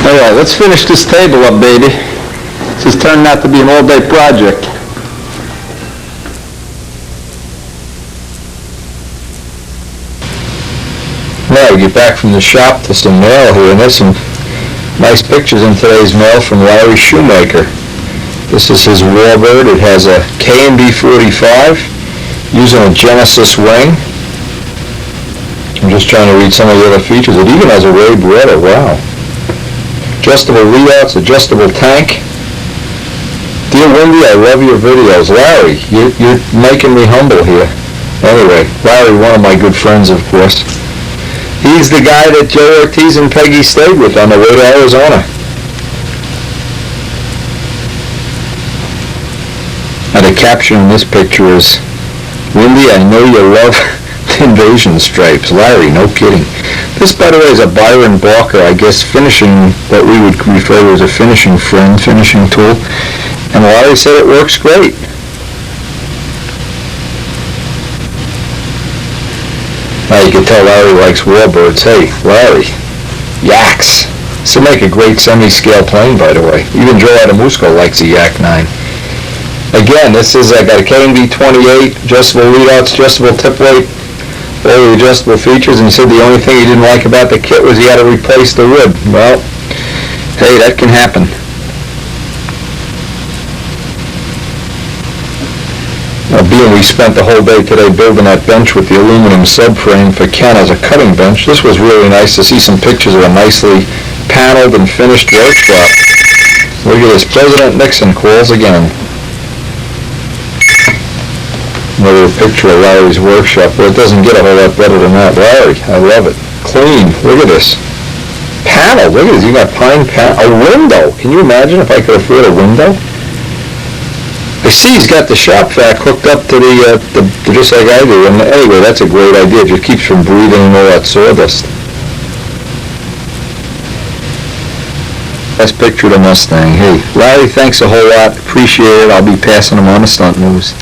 All right, let's finish this table up, baby. It's This is turning out to be an all-day project. Well, we get back from the shop to some mail here, and there's some nice pictures in today's mail from Larry Shoemaker. This is his warbird. It has a K&B 45 using a Genesis wing. I'm just trying to read some of the other features. It even has a ray Beretta. Wow. Adjustable readouts, adjustable tank. Dear Wendy, I love your videos. Larry, you're making me humble here. Anyway, Larry, one of my good friends, of course. He's the guy that Joe Ortiz and Peggy stayed with on the way to Arizona. Now the caption in this picture is, Wendy, I know you love invasion stripes. Larry, no kidding. This, by the way, is a Byron Barker, I guess, finishing, what we would refer to as a finishing friend, finishing tool. And Larry said it works great. Now you can tell Larry likes warbirds. Hey, Larry, yaks. This will make a great semi-scale plane, by the way. Even Joe Adamusco likes a Yak 9. Again, this is, I got a K&B 28, adjustable readouts, adjustable tip weight, all the adjustable features, and he said the only thing he didn't like about the kit was he had to replace the rib. Well, hey, that can happen. Being we spent the whole day today building that bench with the aluminum subframe for Ken as a cutting bench, this was really nice to see some pictures of a nicely paneled and finished workshop. Look at this, President Nixon calls again. Another picture of Larry's workshop, but it doesn't get a whole lot better than that. Larry, I love it. Clean, look at this. Panel, look at this, you got pine panel, a window. Can you imagine if I could afford a window? I see he's got the shop vac hooked up to the just like I do, and anyway, that's a great idea. It just keeps from breathing all that sawdust. Best picture of the Mustang. Hey, Larry, thanks a whole lot. Appreciate it. I'll be passing them on to Stunt News.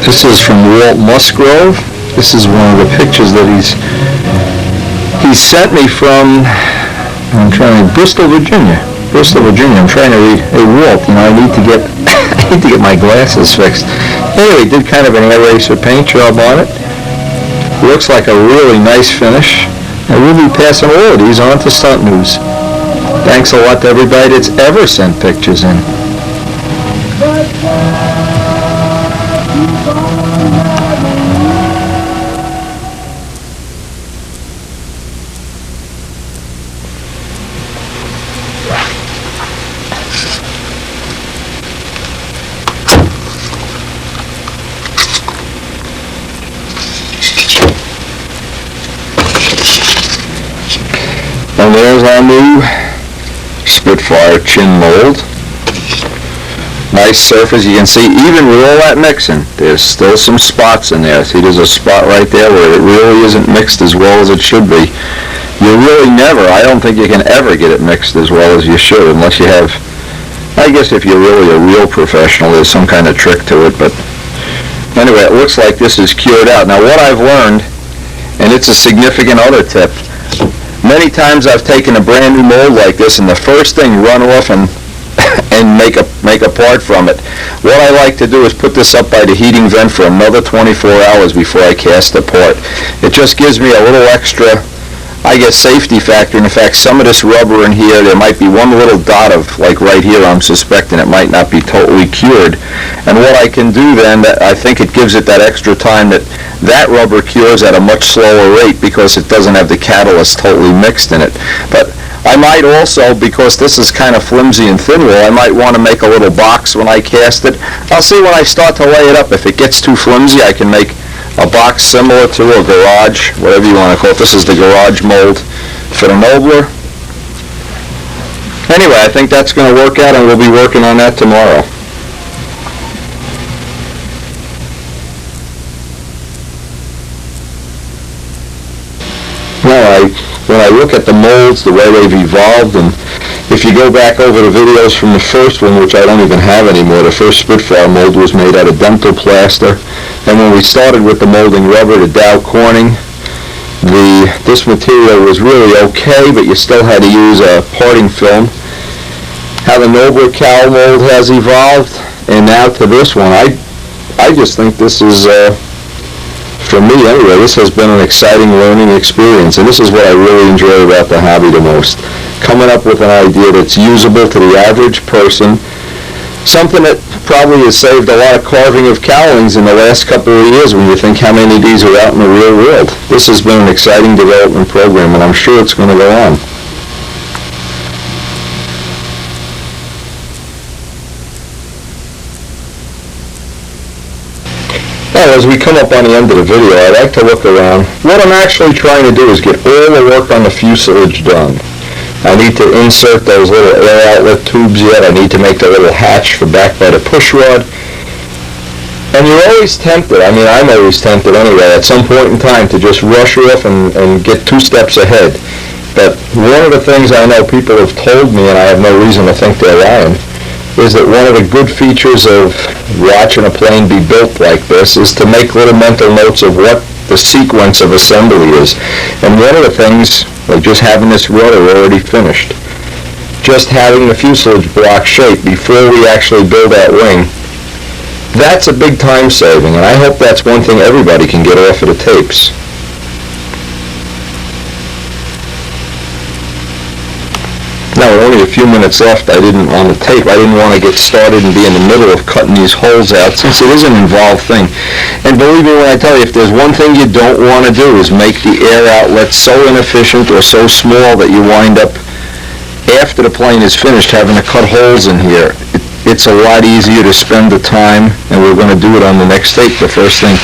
This is from Walt Musgrove. This is one of the pictures that he's sent me from. I'm trying to Bristol, Virginia. I'm trying to read. Hey, Walt, I need to get my glasses fixed. Anyway, did kind of an air racer paint job on it. Looks like a really nice finish. And we'll be passing all of these on to Stunt News. Thanks a lot to everybody that's ever sent pictures in. And there's our new Spitfire chin mold. Nice surface. You can see even with all that mixing, there's still some spots in there. See, there's a spot right there where it really isn't mixed as well as it should be. You really never, I don't think you can ever get it mixed as well as you should unless you have, I guess if you're really a real professional, there's some kind of trick to it. But anyway, it looks like this is cured out. Now what I've learned, and it's a significant other tip, many times I've taken a brand new mold like this and the first thing run off and make a part from it. What I like to do is put this up by the heating vent for another 24 hours before I cast the part. It just gives me a little extra, I guess, safety factor. And in fact, some of this rubber in here, there might be one little dot of, like right here, I'm suspecting it might not be totally cured. And what I can do then, I think it gives it that extra time that rubber cures at a much slower rate because it doesn't have the catalyst totally mixed in it. But I might also, because this is kind of flimsy and thin wall, I might want to make a little box when I cast it. I'll see when I start to lay it up. If it gets too flimsy, I can make a box similar to a garage, whatever you want to call it. This is the garage mold for the Nobler. Anyway, I think that's going to work out, and we'll be working on that tomorrow. Well, when I look at the molds, the way they've evolved, and if you go back over the videos from the first one, which I don't even have anymore, the first Spitfire mold was made out of dental plaster. And when we started with the molding rubber, the Dow Corning, this material was really okay, but you still had to use a parting film. How the nobler cowl mold has evolved, and now to this one, I just think this is, for me anyway, this has been an exciting learning experience, and this is what I really enjoy about the hobby the most. Coming up with an idea that's usable to the average person, something that probably has saved a lot of carving of cowlings in the last couple of years when you think how many of these are out in the real world. This has been an exciting development program, and I'm sure it's going to go on. Now, as we come up on the end of the video, I'd like to look around. What I'm actually trying to do is get all the work on the fuselage done. I need to insert those little air outlet tubes yet. I need to make the little hatch for back by the push rod. And you're always tempted, I mean, I'm always tempted anyway, at some point in time to just rush off and get 2 steps ahead. But one of the things I know people have told me, and I have no reason to think they're lying, is that one of the good features of watching a plane be built like this is to make little mental notes of what the sequence of assembly is. And one of the things, like just having this rudder already finished, just having the fuselage block shape before we actually build that wing, that's a big time saving, and I hope that's one thing everybody can get off of the tapes. Now, with only a few minutes left, on the tape, I didn't want to get started and be in the middle of cutting these holes out, since it is an involved thing. And believe me when I tell you, if there's one thing you don't want to do is make the air outlet so inefficient or so small that you wind up, after the plane is finished, having to cut holes in here. It's a lot easier to spend the time, and we're going to do it on the next tape. The first thing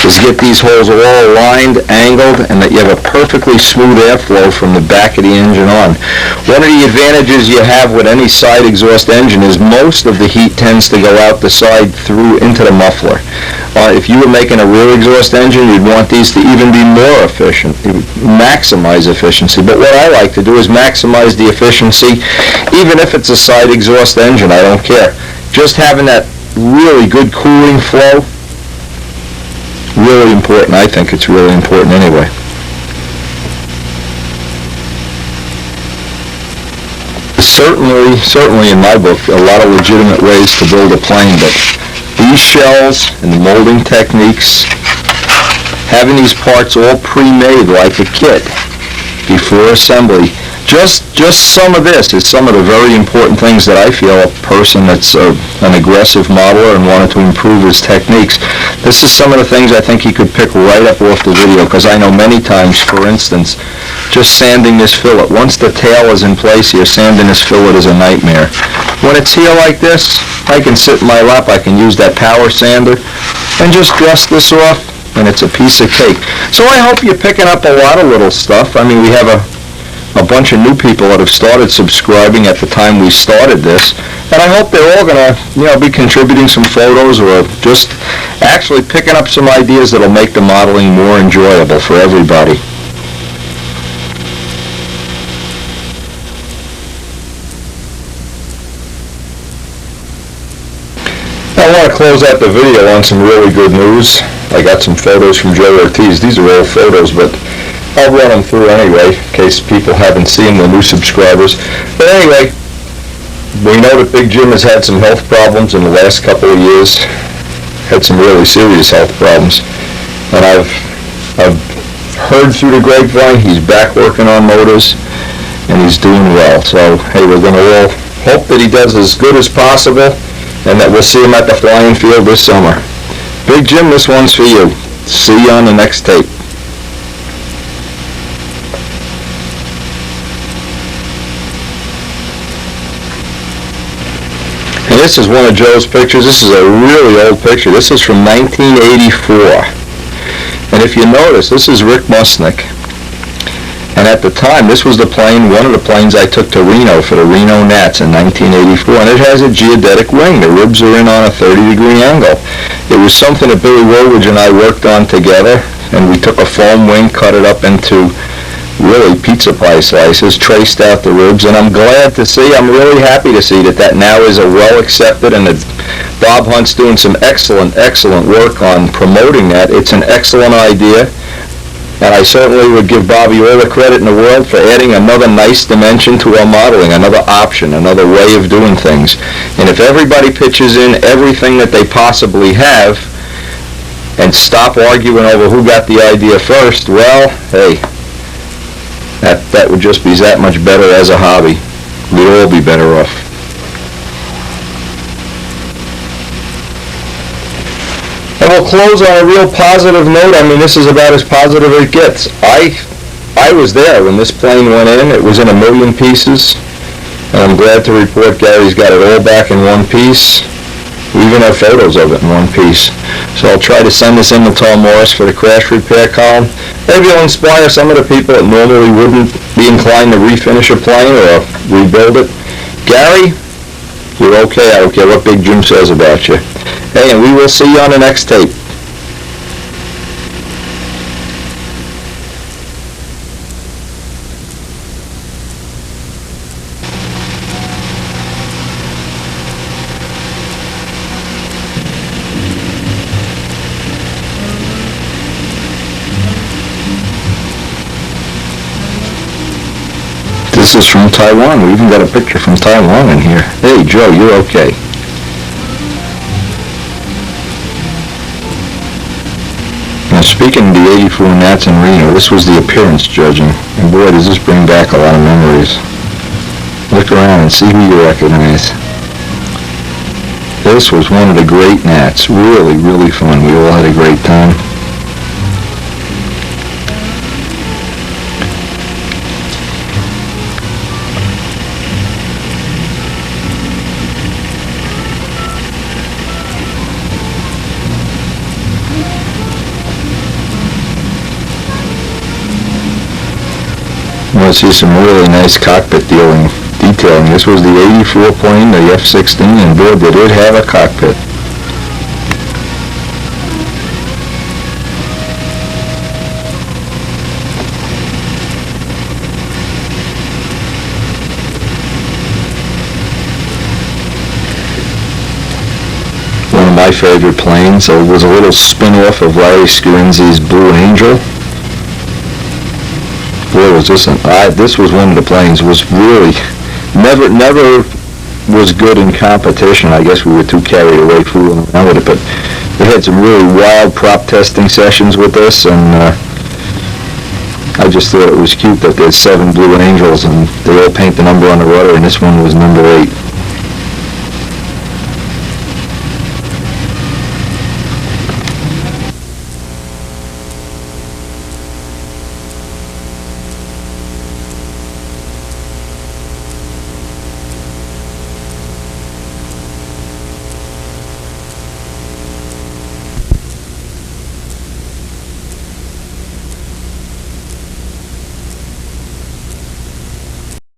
is get these holes all aligned, angled, and that you have a perfectly smooth airflow from the back of the engine on. One of the advantages you have with any side exhaust engine is most of the heat tends to go out the side through into the muffler. If you were making a rear exhaust engine, you'd want these to even be more efficient, maximize efficiency. But what I like to do is maximize the efficiency, even if it's a side exhaust engine, I don't care. Just having that really good cooling flow, really important. I think it's really important anyway. Certainly in my book, a lot of legitimate ways to build a plane, but these shells and the molding techniques, having these parts all pre-made like a kit before assembly, just some of this is some of the very important things that I feel a person that's an aggressive modeler and wanted to improve his techniques. This is some of the things I think he could pick right up off the video, because I know many times, for instance, just sanding this fillet. Once the tail is in place here, sanding this fillet is a nightmare. When it's here like this, I can sit in my lap, I can use that power sander and just dust this off, and it's a piece of cake. So I hope you're picking up a lot of little stuff. I mean, we have a bunch of new people that have started subscribing at the time we started this, and I hope they're all going to, be contributing some photos or just actually picking up some ideas that'll make the modeling more enjoyable for everybody. I want to close out the video on some really good news. I got some photos from Joe Ortiz. These are old photos, but I'll run them through anyway, in case people haven't seen the new subscribers. But anyway, we know that Big Jim has had some health problems in the last couple of years. Had some really serious health problems. And I've heard through the grapevine he's back working on motors, and he's doing well. So, hey, we're going to all hope that he does as good as possible, and that we'll see him at the flying field this summer. Big Jim, this one's for you. See you on the next tape. And this is one of Joe's pictures. This is a really old picture. This is from 1984. And if you notice, this is Rick Musnick. And at the time, this was the plane, one of the planes I took to Reno for the Reno Nats in 1984. And it has a geodetic wing. The ribs are in on a 30-degree angle. It was something that Billy Woolridge and I worked on together. And we took a foam wing, cut it up into really pizza pie slices, traced out the ribs, and I'm really happy to see that now is a well accepted, and that Bob Hunt's doing some excellent work on promoting that. It's an excellent idea. And I certainly would give Bobby all the credit in the world for adding another nice dimension to our modeling, another option, another way of doing things. And if everybody pitches in everything that they possibly have and stop arguing over who got the idea first, well, hey, that would just be that much better as a hobby. We'd all be better off. And we'll close on a real positive note. I mean, this is about as positive as it gets. I was there when this plane went in. It was in a million pieces. And I'm glad to report Gary's got it all back in one piece. We even have photos of it in one piece. So I'll try to send this in to Tom Morris for the crash repair column. Maybe it'll inspire some of the people that normally wouldn't be inclined to refinish a plane or rebuild it. Gary, you're okay. I don't care what Big Jim says about you. Hey, and we will see you on the next tape. This is from Taiwan. We even got a picture from Taiwan in here. Hey, Joe, you're okay. Now, speaking of the 84 Nats in Reno, this was the appearance judging. And boy, does this bring back a lot of memories. Look around and see who you recognize. This was one of the great Nats. Really, really fun. We all had a great time. You see some really nice cockpit detailing. This was the 84 plane, the F-16, and boy, did it have a cockpit. One of my favorite planes. It was a little spin-off of Larry Scarinzi's Blue Angel. Boy, was this this was one of the planes. Was really never was good in competition. I guess we were too carried away fooling around with it, but we had some really wild prop testing sessions with this, and I just thought it was cute that there's 7 Blue Angels and they all paint the number on the rudder, and this one was number 8.